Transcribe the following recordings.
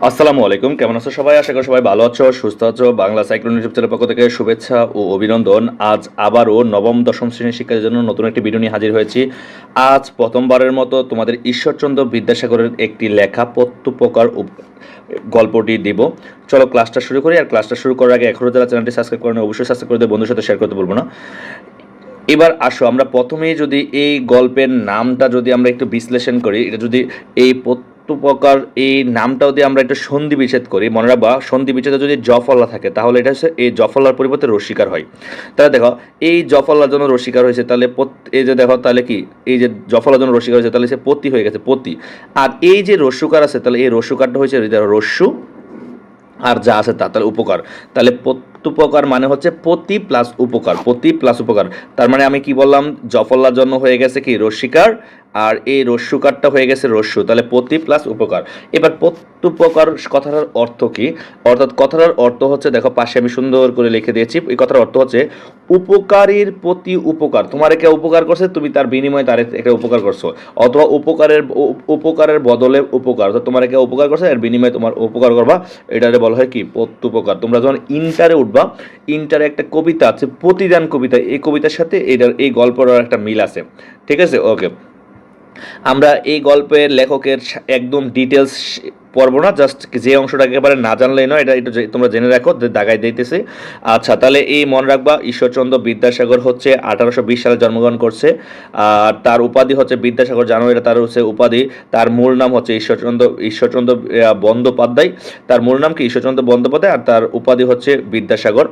আসসালামু আলাইকুম, কেমন আছো সবাই? আশা করি সবাই ভালো আছো, সুস্থ আছো। বাংলা সাইক্লোন ইউটিউব চ্যানেলের পক্ষ থেকে শুভেচ্ছা ও অভিনন্দন। আজ আবারও নবম দশম শ্রেণীর শিক্ষার্থীদের জন্য নতুন একটি ভিডিও নিয়ে হাজির হয়েছি। আজ প্রথমবারের মতো তোমাদের ঈশ্বরচন্দ্র বিদ্যাসাগরের একটি লেখা প্রত্যুপকার গল্পটি দিব। চলো ক্লাসটা শুরু করি। আর ক্লাসটা শুরু করার আগে এখনও যারা চ্যানেলটি সাবস্ক্রাইব করেন অবশ্যই সাবস্ক্রাইব করে দিয়ে বন্ধুর সাথে শেয়ার করতে বলবো না। এবার আসো আমরা প্রথমেই যদি এই গল্পের নামটা যদি আমরা একটু বিশ্লেষণ করি, এটা যদি এই প্রত্যুপকার এই নামটাও দিয়ে আমরা একটু সন্ধি বিচ্ছেদ করি, মনে রাখবা সন্ধি বিচ্ছেদে যদি জফলা থাকে তাহলে এটা হচ্ছে এই জফলার পরিবর্তে রস্বীকার হয়। তাহলে দেখো এই জফলার জন্য রস্বীকার হয়েছে, তাহলে এই যে দেখো তাহলে কি এই যে জফলার জন্য রস্বীকার হয়েছে তাহলে সে পতি হয়ে গেছে পতি। আর এই যে রস্যুকার আছে তাহলে এই রস্যুকারটা হয়েছে রস্যু, আর যা আছে তা তাহলে উপকার। তাহলে প্রত্যুপকার মানে হচ্ছে পতি প্লাস উপকার, পতি প্লাস উপকার। তার মানে আমি কি বললাম, জফলার জন্য হয়ে গেছে কি রস্বীকার, আর এই রস্যুকারটা হয়ে গেছে রস্যু, তাহলে পতি প্লাস উপকার। এবার প্রত্যুপকার কথাটার অর্থ কি? অর্থাৎ কথাটার অর্থ হচ্ছে, দেখো পাশে আমি সুন্দর করে লিখে দিয়েছি। এই কথার অর্থ হচ্ছে উপকারীর প্রতি উপকার। তোমার একে উপকার করছে, তুমি তার বিনিময়ে তার একটা উপকার করছো, অথবা উপকারের বদলে উপকার, অর্থাৎ তোমার একে উপকার করছে এর বিনিময়ে তোমার উপকার করবা, এটারে বলা হয় কি প্রত্যুপকার। তোমরা যখন ইন্টারে উঠবা, ইন্টারে একটা কবিতা আছে প্রতিদান কবিতা, এই কবিতার সাথে এই গল্পটার একটা মিল আছে। ঠিক আছে, ওকে। আমরা এই গল্পের লেখকের একদম ডিটেলস পড়বো না, জাস্ট যে অংশটা একেবারে না জানলেই নয়, এটা একটু তোমরা জেনে রাখো, দাগাই দিতেছে। আচ্ছা, তাহলে এই মনে রাখবা ঈশ্বরচন্দ্র বিদ্যাসাগর হচ্ছে 1820 সালে জন্মগ্রহণ করছে। আর তার উপাধি হচ্ছে বিদ্যাসাগর, জানো এটা তার হচ্ছে উপাধি। তার মূল নাম হচ্ছে ঈশ্বরচন্দ্র বন্দ্যোপাধ্যায়। তার মূল নাম কি ঈশ্বরচন্দ্র বন্দ্যোপাধ্যায়, আর তার উপাধি হচ্ছে বিদ্যাসাগর।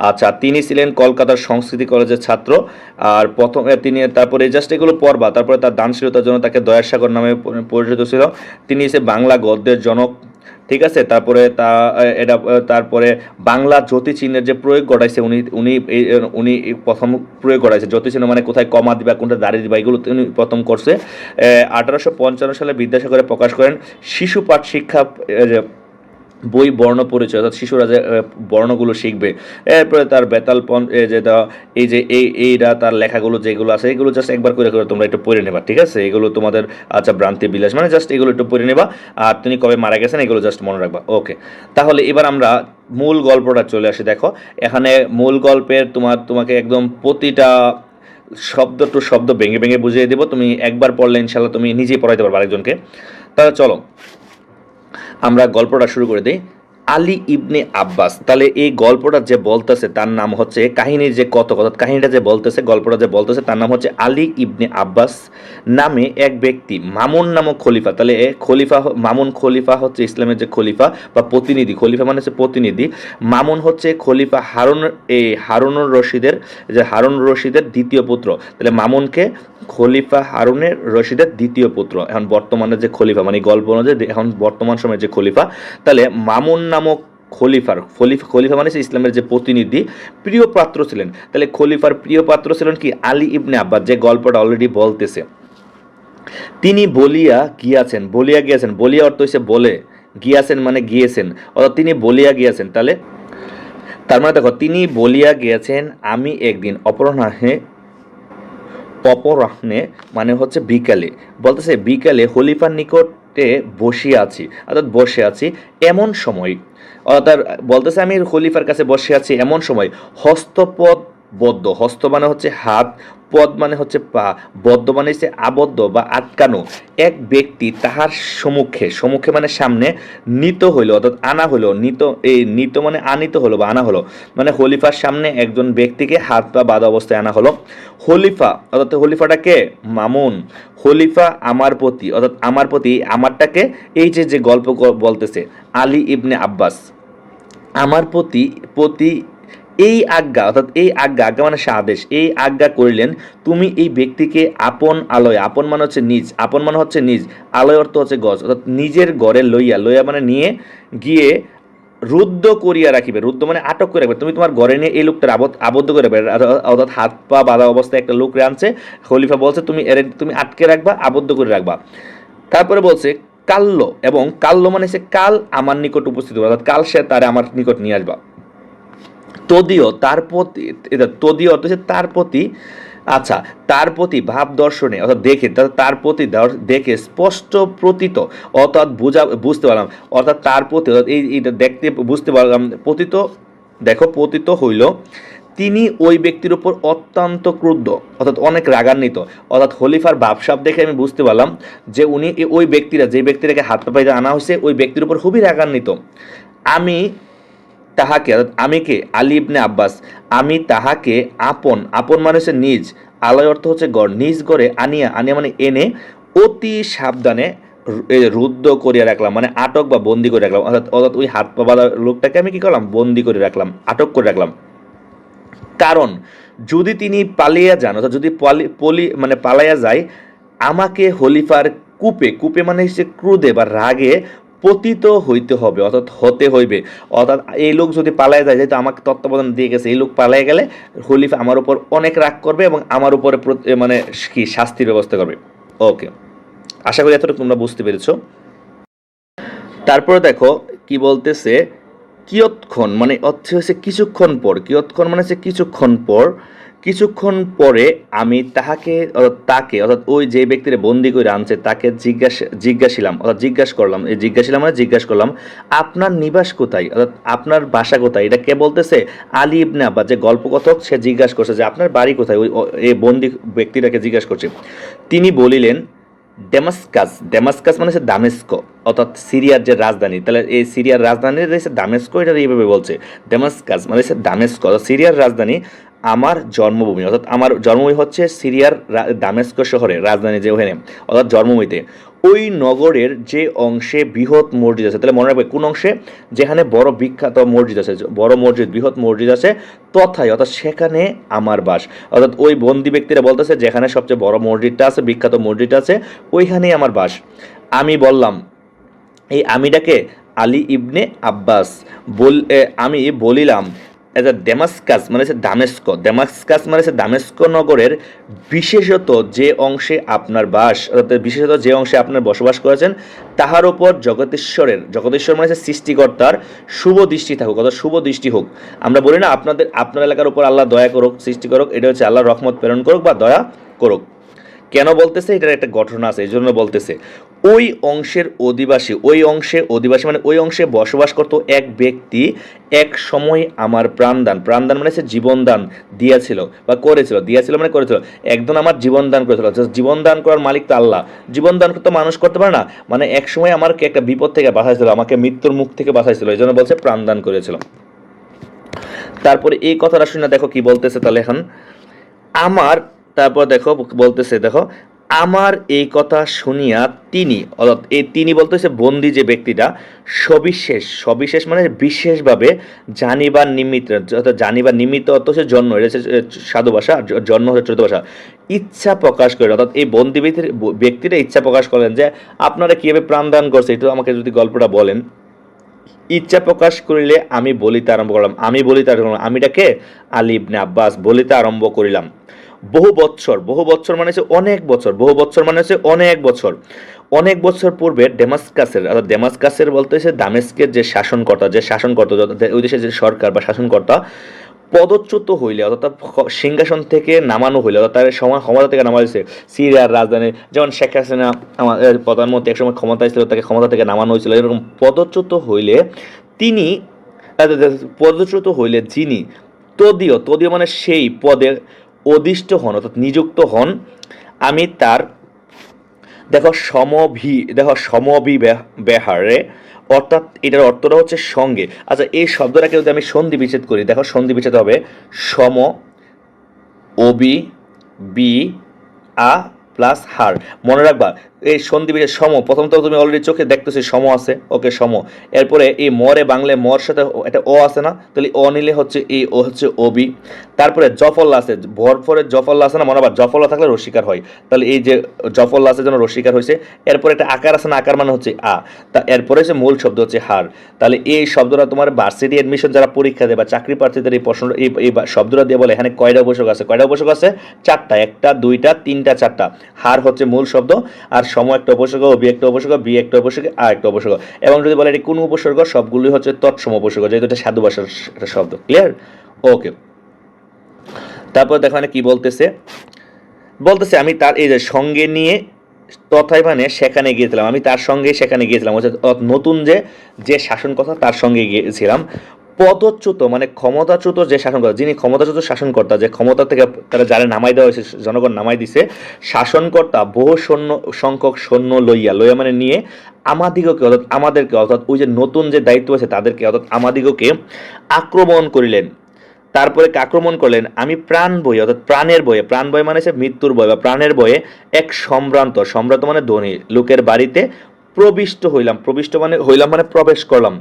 আচ্ছা, তিনি ছিলেন কলকাতার সংস্কৃতি কলেজের ছাত্র। আর তিনি তারপরে জাস্ট এগুলো পড়বা, তারপরে তার দানশীলতার জন্য তাকে দয়াসাগর নামে পরিচিত ছিল। তিনি হচ্ছে বাংলা গদ্যের জনক। ঠিক আছে, তারপরে বাংলা জ্যোতিচিহ্নের যে প্রয়োগ ঘটাইছে উনি উনি উনি প্রথম প্রয়োগ ঘটাইছে। জ্যোতিচিহ্ন মানে কোথায় কমা দিবা কোনটা দাঁড়ি দিবা এগুলো উনি প্রথম করছে। 1855 সালে বিদ্যাসাগরে প্রকাশ করেন শিশুপাঠ শিক্ষা বই বর্ণ পরিচয়, অর্থাৎ শিশুরা যে বর্ণগুলো শিখবে। এরপরে তার বেতালপন এই যে এইটা তার লেখাগুলো যেগুলো আছে এগুলো জাস্ট একবার করে করে তোমরা একটু পড়ে নেবা। ঠিক আছে, এগুলো তোমাদের আচ্ছা ভ্রান্তি বিলাস মানে জাস্ট এগুলো একটু পড়ে নেবা। আর তিনি কবে মারা গেছেন এগুলো জাস্ট মনে রাখবা। ওকে, তাহলে এবার আমরা মূল গল্পটা চলে আসি। দেখো এখানে মূল গল্পের তোমাকে একদম প্রতিটা শব্দ টু শব্দ ভেঙে ভেঙে বুঝিয়ে দেবো। তুমি একবার পড়লে ইনশাল্লাহ তুমি নিজেই পড়াইতে পারবে আরেকজনকে। তাহলে চলো আমরা গল্পটা শুরু করে দিই। আলী ইবনে আব্বাস, তাহলে এই গল্পটা যে বলতেছে তার নাম হচ্ছে কাহিনীর যে কত কথা কাহিনীটা যে বলতেছে গল্পটা যে বলতেছে তার নাম হচ্ছে আলী ইবনে আব্বাস নামে এক ব্যক্তি মামুন নামক খলিফা। তাহলে মামুন খলিফা হচ্ছে ইসলামের যে খলিফা বা প্রতিনিধি, খলিফা মানে হচ্ছে প্রতিনিধি। মামুন হচ্ছে খলিফা হারুন রশিদের দ্বিতীয় পুত্র। তাহলে মামুনকে খলিফা হারুনের রশিদের দ্বিতীয় পুত্র। এখন বর্তমানে যে খলিফা মানে গল্প অনুযায়ী এখন বর্তমান সময়ের যে খলিফা, তাহলে মামুন নামক খলিফা মানে ইসলামের যে প্রতিনিধি প্রিয় পাত্র ছিলেন। তাহলে খলিফার প্রিয় পাত্র ছিলেন কি আলী ইবনে আব্বাস, যে গল্পটা অলরেডি বলতেছে। তিনি বলিয়া গিয়াছেন, বলিয়া অর্থ হচ্ছে বলে, গিয়াছেন মানে গিয়েছেন, অর্থাৎ তিনি বলিয়া গিয়াছেন। তাহলে তার মানে দেখো তিনি বলিয়া গিয়াছেন আমি একদিন অপরাহ্নে মানে হচ্ছে বিকালে, বলতেছে বিকালে খলিফার নিকটে বসিয়া আছি, অর্থাৎ বসে আছি এমন সময়, অর্থাৎ বলতেছে আমি খলিফার কাছে বসে আছি এমন সময় হস্তপদ বদ্ধ, হস্ত মানে হচ্ছে হাত, পদ মানে হচ্ছে পা, বদ্ধ মানে হচ্ছে আবদ্ধ বা আটকানো এক ব্যক্তি তাহার সম্মুখে মানে সামনে নিত হইল, অর্থাৎ আনা হইল। নিত মানে আনিত হলো বা আনা হলো, মানে খলিফার সামনে একজন ব্যক্তিকে হাত পা বাঁধা অবস্থায় আনা হলো। খলিফা অর্থাৎ খলিফাটা কে? মামুন। খলিফা আমার প্রতি, অর্থাৎ আমার প্রতি, আমারটাকে এই যে গল্প বলতেছে আলী ইবনে আব্বাস আমার প্রতি প্রতি এই আজ্ঞা, অর্থাৎ এই আজ্ঞা মানে আদেশ, এই আজ্ঞা করিলেন তুমি এই ব্যক্তিকে আপন আলয়, আপন মানে হচ্ছে নিজ, আপন মানে হচ্ছে নিজ, আলয় অর্থ হচ্ছে গজ, অর্থাৎ নিজের ঘরে লইয়া মানে নিয়ে গিয়ে রুদ্ধ করিয়া রাখিবে। রুদ্ধ মানে আটক করে রাখবে, তুমি তোমার ঘরে নিয়ে এই লোকটা আবদ্ধ করে রাখবে, অর্থাৎ হাত পা বাঁধা অবস্থায় একটা লোক আনছে, খলিফা বলছে তুমি আটকে রাখবা, আবদ্ধ করে রাখবা। তারপরে বলছে কাল্য মানে সে কাল আমার নিকট উপস্থিত হবে, অর্থাৎ কাল সে তারে আমার নিকট নিয়ে আসবা। তদীয় অর্থ হচ্ছে তার প্রতি আচ্ছা, তার প্রতি ভাব দর্শনে অর্থাৎ দেখে তার প্রতি দেখে স্পষ্ট প্রতীত অর্থাৎ বুঝতে পারলাম, অর্থাৎ তার প্রতি অর্থাৎ এইটা দেখতে বুঝতে পারলাম প্রতীত, দেখো প্রতীত হইল তিনি ওই ব্যক্তির উপর অত্যন্ত ক্রুদ্ধ অর্থাৎ অনেক রাগান্বিত, অর্থাৎ খলিফার ভাবসাব দেখে আমি বুঝতে পারলাম যে উনি ওই ব্যক্তিরা যে ব্যক্তিটাকে হাত পা পাইতে আনা হয়েছে ওই ব্যক্তির উপর খুবই রাগান্বিত। আমি তাহাকে অর্থাৎ আমি কে আলী ইবনে আব্বাস, আমি তাহাকে আপন আপন মানে হচ্ছে নিজ, আলয় অর্থ হচ্ছে গড়, নিজ গড়ে আনিয়া আনিয়া মানে এনে অতি সাবধানে রুদ্ধ করিয়া রাখলাম, মানে আটক বা বন্দি করে রাখলাম, অর্থাৎ অর্থাৎ ওই হাত পা বাঁধা লোকটাকে আমি কি করলাম বন্দি করে রাখলাম, আটক করে রাখলাম। কারণ যদি তিনি পালিয়ে যান অর্থাৎ যদি মানে পালাইয়া যায়, আমাকে খলিফার কূপে, কূপে মানে হচ্ছে ক্রোধে বা রাগে পতিত হইতে হবে অর্থাৎ হতে হইবে, অর্থাৎ এই লোক যদি পালায় যায়, যেহেতু আমাকে তত্ত্বাবধান দিয়ে গেছে, এই লোক পালায় গেলে খলিফা আমার উপর অনেক রাগ করবে এবং আমার উপরে মানে কি শাস্তির ব্যবস্থা করবে। ওকে, আশা করি এতটুকু তোমরা বুঝতে পেরেছো। তারপরে দেখো কি বলতেছে, কিয়ৎক্ষণ মানে অর্থ হচ্ছে কিছুক্ষণ পর, কিয়ৎক্ষণ মানে হচ্ছে কিছুক্ষণ পর, কিছুক্ষণ পরে আমি তাকে অর্থাৎ ওই যে ব্যক্তির বন্দি করে আনছে তাকে জিজ্ঞাসিলাম অর্থাৎ জিজ্ঞাসা করলাম, এই জিজ্ঞাসিলাম মানে জিজ্ঞাসা করলাম আপনার নিবাস কোথায় অর্থাৎ আপনার বাসা কোথায়। এটা কে বলতেছে? আলী ইবনে আব্বাস, যে গল্পকথক, সে জিজ্ঞাসা করছে যে আপনার বাড়ি কোথায়, ওই এই বন্দি ব্যক্তিটাকে জিজ্ঞাসা করছে। তিনি বলিলেন ডেমাস্কাস, ডেমাস্কাস মানে হচ্ছে দামেস্ক অর্থাৎ সিরিয়ার যে রাজধানী, তাহলে এই সিরিয়ার রাজধানী রয়েছে দামেস্ক, এটা এইভাবে বলছে ডেমাস্কাস মানে হচ্ছে দামেস্ক অর্থাৎ সিরিয়ার রাজধানী, আমার জন্মভূমি অর্থাৎ আমার জন্মভূমি হচ্ছে সিরিয়ার দামেস্ক শহরে, রাজধানী যে ওখানে অর্থাৎ জন্মভূমিতে, ওই নগরের যে অংশে বৃহৎ মসজিদ আছে, তাহলে মনে রাখবে কোন অংশে, যেখানে বড় বিখ্যাত মসজিদ আছে, বড় মসজিদ বৃহৎ মসজিদ আছে, তথায় অর্থাৎ সেখানে আমার বাস, অর্থাৎ ওই বন্দি ব্যক্তিরা বলতেছে যেখানে সবচেয়ে বড় মসজিদটা আছে, বিখ্যাত মসজিদটা আছে, ওইখানেই আমার বাস। আমি বললাম, এই আমিটাকে আলী ইবনে আব্বাস আমি বলিলাম ডেমাস্কাস মানে হচ্ছে দামেস্ক, ডেমাস্কাস মানে হচ্ছে দামেস্ক নগরের বিশেষত যে অংশে আপনার বাস অর্থাৎ বিশেষত যে অংশে আপনার বসবাস করেছেন তাহার উপর জগতেশ্বর মানে হচ্ছে সৃষ্টিকর্তার শুভ দৃষ্টি থাকুক অর্থাৎ শুভ দৃষ্টি হোক। আমরা বলি না আপনার এলাকার উপর আল্লাহ দয়া করুক, সৃষ্টি করুক, এটা হচ্ছে আল্লাহ রহমত প্রেরণ করুক বা দয়া করুক। কেন বলতেছে? এটার একটা ঘটনা আছে, এই জন্য বলতেছে ওই অংশের অধিবাসী, ওই অধিবাসী মানে ওই অংশে বসবাস করত এক ব্যক্তি এক সময় আমার প্রাণদান মানে হচ্ছে জীবনদান দিয়েছিল বা করেছিল, দিয়েছিল মানে করেছিল, একজন আমার জীবনদান করেছিল। জীবনদান করার মালিক তো আল্লাহ, জীবনদান তো মানুষ করতে পারে না, মানে এক সময় আমাকে একটা বিপদ থেকে বাঁচাইছিল, আমাকে মৃত্যুর মুখ থেকে বাঁচাইছিল, এই জন্য বলছে প্রাণদান করেছিল। তারপরে এই কথাটা শুনে দেখো কি বলতেছে, তাহলে এখন আমার, তারপর দেখো বলতেছে, দেখো আমার এই কথা শুনিয়া তিনি অর্থাৎ এই তিনি বলতেছে বন্দি যে ব্যক্তিটা, সবিশেষ মানে বিশেষভাবে জানিবার নিমিত্ত অর্থাৎ জানিবার নিমিত্ত অর্থ হচ্ছে জন্ম, এটা হচ্ছে সাধু ভাষা, জন্ম হচ্ছে চতুর্থ ভাষা, ইচ্ছা প্রকাশ করেন অর্থাৎ এই বন্দি ব্যক্তিটা ইচ্ছা প্রকাশ করলেন যে আপনারা কিভাবে প্রাণদান করছে একটু আমাকে যদি গল্পটা বলেন। ইচ্ছা প্রকাশ করিলে আমি বলিতে আরম্ভ করলাম, আমিটাকে আলী ইবনে আব্বাস বলিতে আরম্ভ করিলাম। বহু বছর মানে হচ্ছে অনেক বছর, বহু বছর মানে হচ্ছে অনেক বছর পূর্বে ডেমাস্কাসের বলতে হচ্ছে দামেস্কের যে শাসনকর্তা ওই দেশের যে সরকার বা শাসনকর্তা পদচ্যুত হইলে অর্থাৎ সিংহাসন থেকে নামানো হইলে অর্থাৎ তার সময় ক্ষমতা থেকে নামা হয়েছে, সিরিয়ার রাজধানী যেমন শেখ হাসিনা আমাদের প্রধানমন্ত্রী একসময় ক্ষমতায় ছিল, তাকে ক্ষমতা থেকে নামানো হয়েছিল, এরকম পদচ্যুত হইলে তিনি যিনি তদীয় মানে সেই পদে অধিষ্ঠ হন অর্থাৎ নিযুক্ত হন, আমি তার দেখো সমবিবেহারে অর্থাৎ এটার অর্থটা হচ্ছে সঙ্গে। আচ্ছা, এই শব্দটাকে যদি আমি সন্ধি বিচ্ছেদ করি, দেখো সন্ধি বিচ্ছেদ হবে সম অবি বি আ প্লাস হার। মনে রাখবা এই সন্ধি বিচ্ছেদ সম, প্রথম তো তুমি অলরেডি চোখে দেখতেছি সম আছে, ওকে সম, এরপরে এই মরে বাংলায় মর সাথে একটা ও আছে না, তাহলে ও নিলে হচ্ছে এই ও হচ্ছে অবি, তারপরে জফল্লা আছে, ভরফরের জফল্লা আছে না, মনে হয় জফল্লা থাকলে রসিকার হয়, তাহলে এই যে জফল্লা আছে যেন রসিকার হয়েছে, এরপরে একটা আকার আছে না, আকার মানে হচ্ছে আ, তা এরপরে হচ্ছে মূল শব্দ হচ্ছে হার। তাহলে এই শব্দটা তোমার ভার্সিটি এডমিশন যারা পরীক্ষা দেয় বা চাকরি প্রার্থীদের এই প্রশ্ন এই শব্দটা দিয়ে বলে এখানে কয়টা উপসর্গ আছে, চারটা, একটা দুইটা তিনটা চারটা, হার হচ্ছে মূল শব্দ, আর সম একটা উপসর্গ, অবি একটা উপসর্গ, বি একটা উপসর্গ, আ একটা উপসর্গ, এবং যদি বলে এটি কোন উপসর্গ, সবগুলি হচ্ছে তৎসম উপসর্গ, যেহেতু এটা সাধু ভাষার একটা শব্দ। ক্লিয়ার? ওকে, তারপর দেখো কি বলতেছে, বলতেছে আমি তার এই যে সঙ্গে নিয়ে তথায় মানে সেখানে গিয়েছিলাম, আমি তার সঙ্গে সেখানে গিয়েছিলাম, অর্থাৎ নতুন যে যে শাসনকর্তা তার সঙ্গে গিয়েছিলাম। পদচ্যুত মানে ক্ষমতাচ্যুত যে শাসনকর্তা, যিনি ক্ষমতাচ্যুত শাসনকর্তা, যে ক্ষমতা থেকে তারা যারা নামাই দেওয়া হয়েছে, জনগণ নামাই দিছে, শাসনকর্তা বহু সৈন্য সংখ্যক সৈন্য লইয়া লইয়া মানে নিয়ে আমাদিগকে অর্থাৎ আমাদেরকে অর্থাৎ ওই যে নতুন যে দায়িত্ব আছে তাদেরকে অর্থাৎ আমাদিগকে আক্রমণ করিলেন। তারপরে আক্রমণ করলেন, আমি প্রাণ বই অর্থাৎ প্রাণের বয়ে, প্রাণ বয়ে মানে হচ্ছে মৃত্যুর বয়ে বা প্রাণের বয়ে এক সম্ভ্রান্ত, সম্ভ্রান্ত মানে ধনী লোকের বাড়িতে প্রবিষ্ট হইলাম, প্রবিষ্ট মানে হইলাম মানে প্রবেশ করলাম,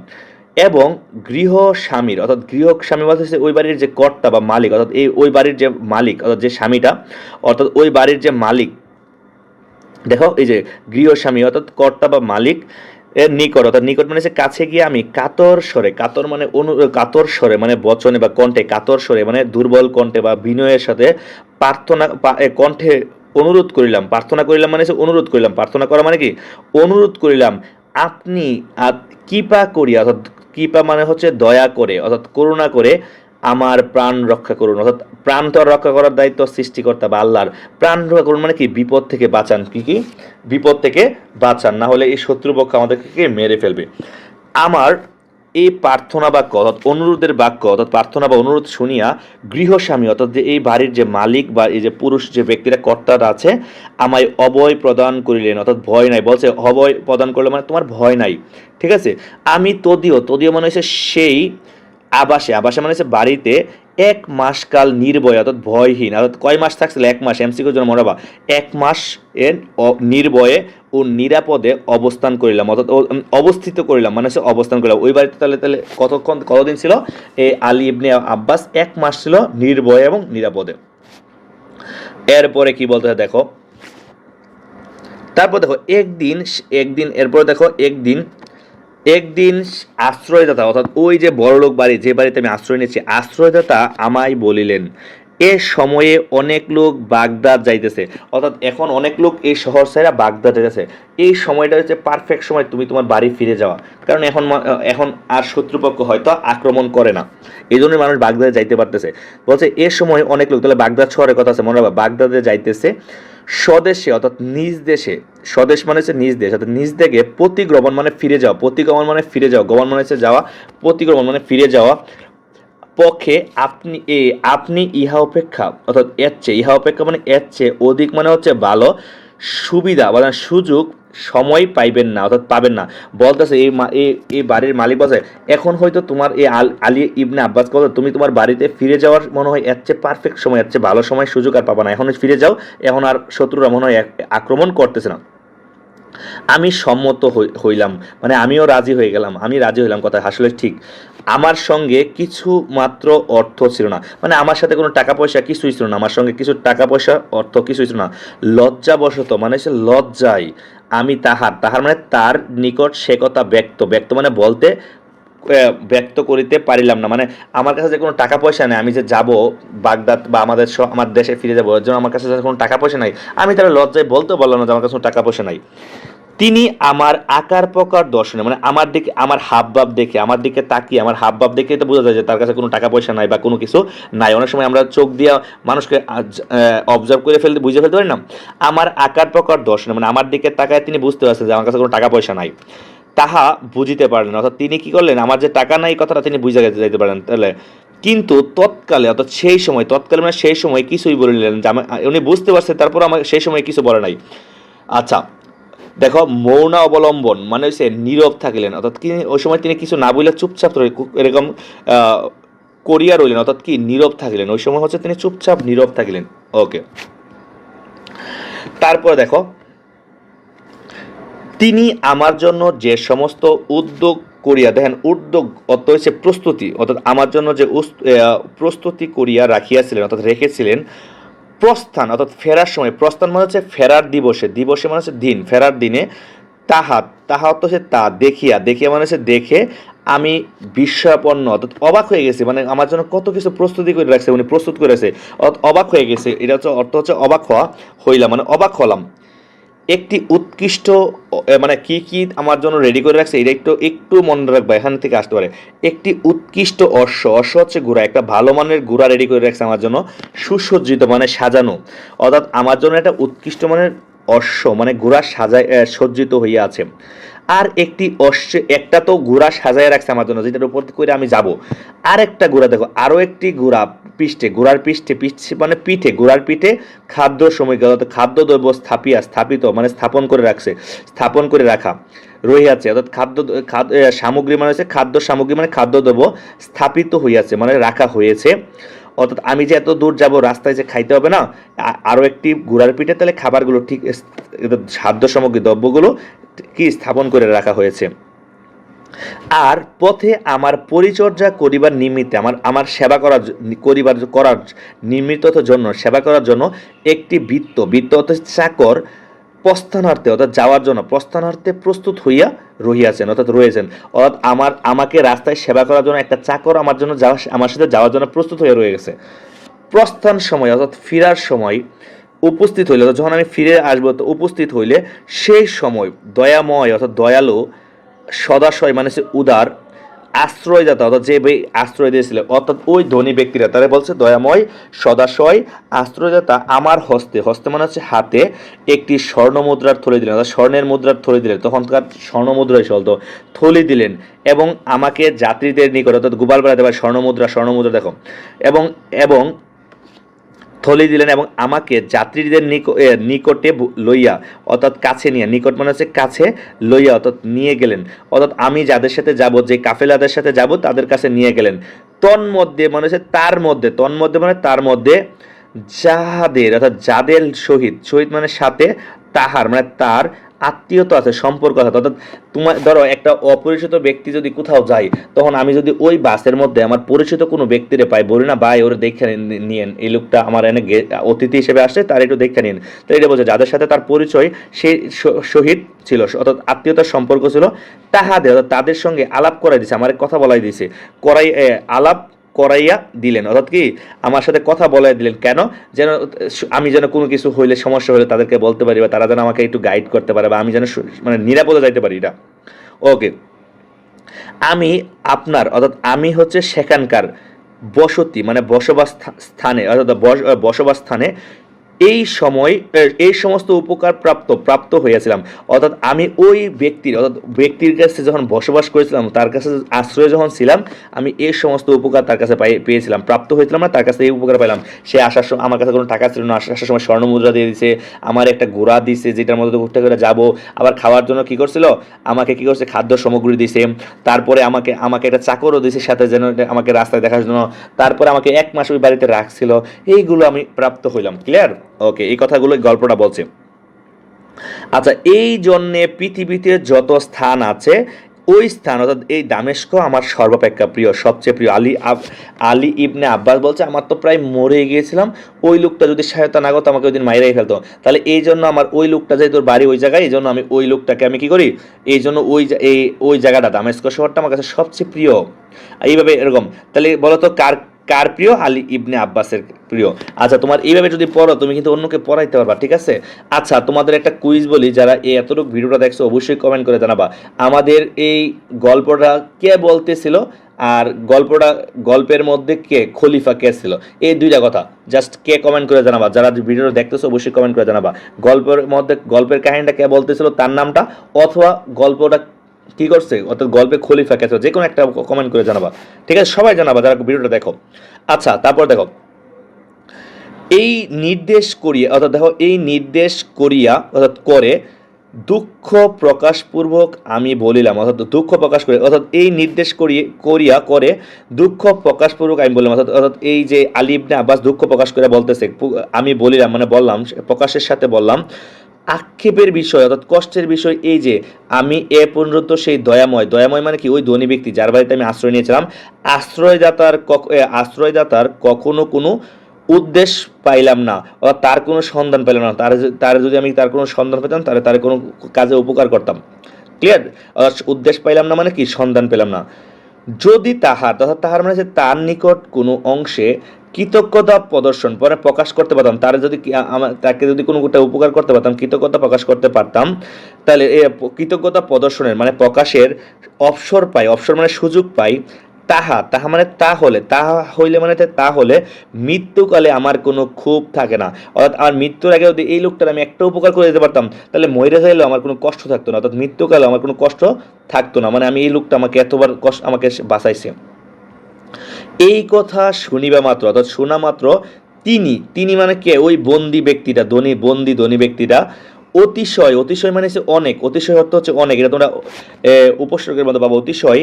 এবং গৃহ স্বামীর অর্থাৎ গৃহ স্বামী বলতে ওই বাড়ির যে কর্তা বা মালিক অর্থাৎ এই ওই বাড়ির যে মালিক অর্থাৎ যে স্বামীটা অর্থাৎ ওই বাড়ির যে মালিক, দেখো এই যে গৃহস্বামী অর্থাৎ কর্তা বা মালিক এর নিকট অর্থাৎ নিকট মানে হচ্ছে কাছে গিয়ে আমি কাতর স্বরে, কাতর মানে কাতর স্বরে মানে বচনে বা কণ্ঠে, কাতর স্বরে মানে দুর্বল কণ্ঠে বা বিনয়ের সাথে প্রার্থনা কণ্ঠে অনুরোধ করিলাম, প্রার্থনা করিলাম মানে হচ্ছে অনুরোধ করিলাম, প্রার্থনা করা মানে কি অনুরোধ করিলাম, আপনি কৃপা করিয়া অর্থাৎ কৃপা মানে হচ্ছে দয়া করে অর্থাৎ করুণা করে আমার প্রাণ রক্ষা করুন, অর্থাৎ প্রাণ তো আর রক্ষা করার দায়িত্ব সৃষ্টিকর্তা বা আল্লাহর, প্রাণ রক্ষা করুন মানে কি বিপদ থেকে বাঁচান, কি বিপদ থেকে বাঁচান, না হলে এই শত্রুপক্ষ আমাদেরকে মেরে ফেলবে। আমার এই প্রার্থনা বাক্য অর্থাৎ অনুরোধের বাক্য অর্থাৎ প্রার্থনা বা অনুরোধ শুনিয়া গৃহস্বামী অর্থাৎ যে এই বাড়ির যে মালিক বা এই যে পুরুষ যে ব্যক্তিরা কর্তারা আছে আমায় অভয় প্রদান করিলেন, অর্থাৎ ভয় নাই, বলছে অভয় প্রদান করলে মানে তোমার ভয় নাই, ঠিক আছে। আমি তদীয়, তদীয় মানে হচ্ছে সেই আবাসে, আবাসে মানে হচ্ছে বাড়িতে 1 মাস কাল নির্ভয় অর্থাৎ ভয়হীন, অর্থাৎ কয় মাস থাকছিল 1 মাস, এমসিকিউর জন্য মনে রাখবা 1 মাস এর নির্ভয়ে ও নিরাপদে অবস্থান করিলাম অর্থাৎ অবস্থিত করিলাম মানে হচ্ছে অবস্থান করলাম ওই বাড়িতে। তাহলে তাহলে কতদিন ছিল এই আলী ইবনে আব্বাস? 1 মাস ছিল নির্ভয়ে এবং নিরাপদে। এরপরে কি বলতে হয় দেখো, তারপর দেখো একদিন, একদিন এরপরে দেখো একদিন, একদিন আশ্রয়দাতা অর্থাৎ ওই যে বড়লোক বাড়ি যে বাড়িতে আমি আশ্রয় নিয়েছি আশ্রয়দাতা আমায় বলিলেন, এ সময়ে অনেক লোক বাগদাদ যাইতেছে, অর্থাৎ এখন অনেক লোক এই শহর ছেড়ে বাগদাদ যাইতেছে, এই সময়টা হচ্ছে পারফেক্ট সময় তুমি তোমার বাড়ি ফিরে যাওয়া, কারণ এখন এখন আর শত্রুপক্ষ হয়তো আক্রমণ করে না, এই জন্য মানুষ বাগদাদে যাইতে পারতেছে। বলছে এ সময় অনেক লোক, তাহলে বাগদাদ শহরের কথা আছে মনে রাখবা, বাগদাদে যাইতেছে স্বদেশে অর্থাৎ নিজ দেশে, স্বদেশ মানে হচ্ছে নিজ দেশ অর্থাৎ নিজ থেকে প্রতিগমন মানে ফিরে যাওয়া, প্রতিগমন মানে ফিরে যাওয়া, গমন মানে হচ্ছে যাওয়া, প্রতিগমন মানে ফিরে যাওয়া পক্ষে আপনি আপনি ইহা অপেক্ষা অর্থাৎ এর চেয়ে, ইহা অপেক্ষা মানে এর চেয়ে অধিক মানে হচ্ছে ভালো সুবিধা মানে সুযোগ সময় পাইবেন না অর্থাৎ পাবেন না। বলতেছে এই বাড়ির মালিক বলছে এখন হয়তো তোমার এই আলী ইবনে আব্বাস কথা তুমি তোমার বাড়িতে ফিরে যাওয়ার মনে হয় এর চেয়ে পারফেক্ট সময়, এর চেয়ে ভালো সময় সুযোগ আর পাবা না, এখন ফিরে যাও, এখন আর শত্রুরা মনে হয় আক্রমণ করতেছে না। আমি সম্মত হইলাম মানে আমিও রাজি হয়ে গেলাম, আমি রাজি হইলাম, কথা আসলে ঠিক। আমার সঙ্গে কিছু মাত্র অর্থ ছিল না, মানে আমার সাথে কোনো টাকা পয়সা কিছুই ছিল না, আমার সঙ্গে কিছু টাকা পয়সা অর্থ কিছুই ছিল না, লজ্জাবশত মানে হচ্ছে লজ্জায় আমি তাহার, তাহার মানে তার নিকট সে কথা ব্যক্ত, ব্যক্ত মানে বলতে ব্যক্ত করিতে পারিলাম না, মানে আমার কাছে যে কোনো টাকা পয়সা নেই, আমি যে যাব বাগদাদ বা আমার দেশে ফিরে যাবো এর জন্য আমার কাছে কোনো টাকা পয়সা নাই, আমি তাহলে লজ্জায় বলতে পারলাম না যে আমার কাছে কোনো টাকা পয়সা নাই। তিনি আমার আকার প্রকার দর্শনে মানে আমার দিকে, আমার হাবভাব দেখে, আমার দিকে তাকিয়ে আমার হাবভাব দেখে তো বোঝা যায় যে তার কাছে কোনো টাকা পয়সা নাই বা কোনো কিছু নাই। অনেক সময় আমরা চোখ দিয়ে মানুষকে অবজার্ভ করে ফেলতে বুঝে ফেলতে পারি না, আমার আকার প্রকার দর্শনে মানে আমার দিকে তাকায় তিনি বুঝতে পারছেন যে আমার কাছে কোনো টাকা পয়সা নাই, তাহা বুঝিতে পারলেন, অর্থাৎ তিনি কি করলেন আমার যে টাকা নাই কথাটা তিনি বুঝে যাইতে পারলেন। তাহলে কিন্তু তৎকালে অর্থাৎ সেই সময়, তৎকালে মানে সেই সময় কিছুই বলিলেন যে উনি বুঝতে পারছেন তারপর আমার সেই সময় কিছু বলে নাই। আচ্ছা দেখো মৌন অবলম্বন মানে হচ্ছে নীরব থাকিলেন, অর্থাৎ কি ওই সময় তিনি কিছু না বলে চুপচাপ এরকম করিয়া রইলেন, অর্থাৎ কি নীরব থাকিলেন, ওই সময় হচ্ছে তিনি চুপচাপ নীরব থাকিলেন। ওকে, তারপরে দেখো তিনি আমার জন্য যে সমস্ত উদ্যোগ করিয়া, দেখেন উদ্যোগ অর্থ হচ্ছে প্রস্তুতি, অর্থাৎ আমার জন্য যে প্রস্তুতি করিয়া রাখিয়াছিলেন অর্থাৎ রেখেছিলেন, প্রস্থান অর্থাৎ ফেরার সময়, প্রস্থান মানে হচ্ছে ফেরার দিবসে, দিবসে মানে হচ্ছে দিন, ফেরার দিনে তাহা, তাহা অর্থ হচ্ছে তা, দেখিয়া, দেখিয়া মানে হচ্ছে দেখে আমি বিস্ময়াপন্ন অর্থাৎ অবাক হয়ে গেছি, মানে আমার জন্য কত কিছু প্রস্তুতি করে রাখছে উনি, প্রস্তুত করে রাখছে অবাক হয়ে গেছে, এটা হচ্ছে অর্থ হচ্ছে অবাক হওয়া, হইলাম মানে অবাক হলাম। একটি উৎকৃষ্ট মানে কি কি আমার জন্য রেডি করে রাখছে এটা একটু একটু মনে রাখবা, এখান থেকে আসতে পারে। একটি উৎকৃষ্ট অশ্ব হচ্ছে ঘোড়া, একটা ভালো মানের ঘোড়া রেডি করে রাখছে আমার জন্য, সুসজ্জিত মানে সাজানো, অর্থাৎ আমার জন্য একটা উৎকৃষ্ট মানের অশ্ব মানে ঘোড়া সাজায় সজ্জিত হইয়া আছে। আর একটি অশ্ব, একটা তো ঘোড়া সাজায় রাখছে আমার জন্য যেটার উপর করে আমি যাব। আর একটা ঘোড়া দেখো, আরো একটি ঘোড়া পৃষ্ঠে, ঘোড়ার পৃষ্ঠে, পৃষ্ঠে মানে পিঠে, ঘোড়ার পিঠে খাদ্য সামগ্রী অর্থাৎ খাদ্যদ্রব্য স্থাপিত মানে স্থাপন করে রাখছে, স্থাপন করে রাখা রহিয়াছে, অর্থাৎ সামগ্রী মানে হচ্ছে খাদ্য সামগ্রী মানে খাদ্যদ্রব্য স্থাপিত হইয়াছে মানে রাখা হয়েছে। অর্থাৎ আমি যে এত দূর যাব রাস্তায় যে খাইতে হবে না, আরো একটি ঘোড়ার পিঠে তাহলে খাবারগুলো ঠিক খাদ্য সামগ্রী দ্রব্যগুলো কি স্থাপন করে রাখা হয়েছে। আর পথে আমার পরিচর্যা করিবার নিমিত্তে আমার আমার সেবা করার নিমিত্ত জন্য, সেবা করার জন্য একটি বৃত্ত অর্থাৎ চাকর প্রস্থানার্থে অর্থাৎ যাওয়ার জন্য প্রস্থানার্থে প্রস্তুত হইয়া রহিয়াছেন অর্থাৎ রয়েছেন। অর্থাৎ আমাকে রাস্তায় সেবা করার জন্য একটা চাকর আমার জন্য আমার সাথে যাওয়ার জন্য প্রস্তুত হয়ে রয়ে গেছে। প্রস্থান সময় অর্থাৎ ফিরার সময় উপস্থিত হইলে, যখন আমি ফিরে আসবো তো উপস্থিত হইলে, সেই সময় দয়াময় অর্থাৎ দয়ালু, সদাশয় মানে হচ্ছে উদার, আশ্রয়দাতা অর্থাৎ যে আশ্রয় দিয়েছিল অর্থাৎ ওই ধনী ব্যক্তিরা, তারা বলছে দয়াময় সদাশয় আশ্রয়দাতা আমার হস্তে মানে হচ্ছে হাতে একটি স্বর্ণ মুদ্রার থলি দিলেন, অর্থাৎ স্বর্ণের মুদ্রার থলি দিলেন, তখনকার স্বর্ণ মুদ্রাই চলতো, থলি দিলেন। এবং আমাকে যাত্রীদের নিকট অর্থাৎ গোপাল বেড়াতে পারে স্বর্ণ মুদ্রা দেখো, এবং এবং থলি দিলেন এবং আমাকে যাত্রীদের নিকটে লইয়া অর্থাৎ কাছে নিয়ে, নিকট মানে হচ্ছে কাছে, লইয়া অর্থাৎ নিয়ে গেলেন, অর্থাৎ আমি যাদের সাথে যাব, যে কাফেলাদের সাথে যাব তাদের কাছে নিয়ে গেলেন। তন্মধ্যে মানে হচ্ছে তার মধ্যে, তন্মধ্যে মানে তার মধ্যে, যাহাদের অর্থাৎ যাদের সহিত, সহিত মানে সাথে, তাহার মানে তার আত্মীয়তা আছে, সম্পর্ক আছে। অর্থাৎ তোমার ধরো একটা অপরিচিত ব্যক্তি যদি কোথাও যায়, তখন আমি যদি ওই বাসের মধ্যে আমার পরিচিত কোনো ব্যক্তিরে পাই, বলি না ভাই ওরে দেখে নিয়েন, এই লোকটা আমার এনে অতিথি হিসেবে আসছে, তার একটু দেখে নিন, তো এটা বোঝা যাদের সাথে তার পরিচয় সেই সহিত ছিল অর্থাৎ আত্মীয়তার সম্পর্ক ছিল, তাহাদের অর্থাৎ তাদের সঙ্গে আলাপ করাই দিছে, আমার কথা বলাই দিছে, আলাপ করাইয়া দিলেন, অর্থাৎ কি আমার সাথে কথা বলাই দিলেন, কেন যেন আমি যেন কোনো কিছু হইলে, সমস্যা হলে তাদেরকে বলতে পারি, বা তারা যেন আমাকে একটু গাইড করতে পারে, বা আমি যেন মানে নিরাপদে যাইতে পারি। এটা ওকে। আমি আপনার অর্থাৎ আমি হচ্ছে সেখানকার বসতি মানে বসবাস স্থানে অর্থাৎ বসবাস স্থানে এই সময় এই সমস্ত উপকার প্রাপ্ত হইয়াছিলাম। অর্থাৎ আমি ওই ব্যক্তির কাছে যখন বসবাস করেছিলাম, তার কাছে আশ্রয় যখন ছিলাম, আমি এই সমস্ত উপকার তার কাছে পেয়েছিলাম, প্রাপ্ত হয়েছিলাম, না তার কাছে এই উপকার পাইলাম। সে আসার সময় আমার কাছে কোনো টাকা ছিল না, আসার সময় স্বর্ণ মুদ্রা দিয়ে দিছে, আমার একটা ঘোড়া দিছে যেটার মধ্যে ঘুরতে করে যাবো, আবার খাওয়ার জন্য কি করছিল, আমাকে কি করছে খাদ্য সামগ্রী দিছে, তারপরে আমাকে একটা চাকরও দিছে সাথে, যেন আমাকে রাস্তায় দেখার জন্য, তারপরে আমাকে 1 মাস ওই বাড়িতে রাখছিল, এইগুলো আমি প্রাপ্ত হইলাম। ক্লিয়ার? ওকে, এই কথাগুলো গল্পটা বলছে। আচ্ছা, এই জন্যে পৃথিবীতে যত স্থান আছে, ওই স্থান অর্থাৎ এই দামেস্ক আমার সর্বাপেক্ষা প্রিয়, সবচেয়ে প্রিয়। আলী ইবনে আব্বাস বলছে, আমার তো প্রায় মরে গিয়েছিলাম, ওই লোকটা যদি সহায়তা না করতো আমাকে ওই দিন মাইরাই ফেলতো, তাহলে এই জন্য আমার ওই লোকটা, যেহেতু বাড়ি ওই জায়গায়, এই জন্য আমি ওই লোকটাকে আমি কি করি, এই জন্য ওই জায়গাটা দামেস্ক শহরটা আমার কাছে সবচেয়ে প্রিয়। এইভাবে এরকম, তাহলে বলো তো কার কার প্রিয়? আলী ইবনে আব্বাসের প্রিয়। আচ্ছা, তোমার এইভাবে যদি পড়ো, তুমি কিন্তু অন্যকে পড়াইতে পারবা, ঠিক আছে? আচ্ছা, তোমাদের একটা কুইজ বলি, যারা এই এতটুকু ভিডিওটা দেখছো অবশ্যই কমেন্ট করে জানাবা আমাদের এই গল্পটা কে বলতেছিল, আর গল্পের মধ্যে খলিফা কে ছিল, এই দুইটা কথা জাস্ট কে কমেন্ট করে জানাবা। যারা ভিডিওটা দেখতেছো অবশ্যই কমেন্ট করে জানাবা গল্পের কাহিনীটা কে বলতেছিল, তার নামটা, অথবা গল্পটা কি করছে, অর্থাৎ গল্পে খলিফা কে ছিল, যে কোনো একটা কমেন্ট করে জানাবা, ঠিক আছে? সবাই জানাবা যারা ভিডিওটা দেখো। আচ্ছা, তারপর দেখো, এই নির্দেশ করিয়া অর্থাৎ দেখো, এই নির্দেশ করিয়া অর্থাৎ করে দুঃখ প্রকাশপূর্বক আমি বলিলাম, অর্থাৎ দুঃখ প্রকাশ করে, অর্থাৎ এই নির্দেশ করিয়া করে দুঃখ প্রকাশপূর্বক আমি বললাম, অর্থাৎ এই যে আলী ইবনে আব্বাস দুঃখ প্রকাশ করে বলতেছে, আমি বলিলাম মানে বললাম, প্রকাশের সাথে বললাম, আক্ষেপের বিষয় অর্থাৎ কষ্টের বিষয় এই যে আমি এ পর্যন্ত সেই দয়াময় মানে কি, ওই ধনী ব্যক্তি যার বাড়িতে আমি আশ্রয় নিয়েছিলাম, আশ্রয়দাতার কখনো কোনো উদ্দেশ্য পাইলাম না, অর্থাৎ তার কোনো সন্ধান পেলাম না, তার যদি আমি তার কোনো সন্ধান পেতাম, তাহলে তার কোনো কাজে উপকার করতাম। ক্লিয়ার? উদ্দেশ্য পাইলাম না মানে কি, সন্ধান পেলাম না। যদি তাহার মানে যে তার নিকট কোনো অংশে কৃতজ্ঞতা প্রদর্শন পরে প্রকাশ করতে পারতাম, তার যদি তাকে যদি কোনো একটা উপকার করতে পারতাম, কৃতজ্ঞতা প্রকাশ করতে পারতাম, তাহলে এই কৃতজ্ঞতা প্রদর্শনের মানে প্রকাশের অবসর মানে সুযোগ পাই। তাহা তাহা মানে তাহা হইলে মানে তা হলে মৃত্যুকালে আমার কোনো ক্ষোভ থাকে না। অর্থাৎ আমার মৃত্যুর আগে যদি এই লোকটার আমি একটা উপকার করে দিতে পারতাম, তাহলে মরে যাইলেও আমার কোনো কষ্ট থাকতো না, অর্থাৎ মৃত্যুকালে আমার কোনো কষ্ট থাকতো না। মানে আমি এই লোকটা আমাকে এতবার কষ্ট আমাকে বাঁচাইছে। এই কথা শুনিবা মাত্র অর্থাৎ শোনা মাত্র তিনি মানে কে, ওই বন্দি ব্যক্তিটা, ধনী ব্যক্তিটা অতিশয় মানে হচ্ছে অনেক, অতিশয় অর্থ হচ্ছে অনেক, এটা তোমরা উপসর্গের মধ্যে পাবো। অতিশয়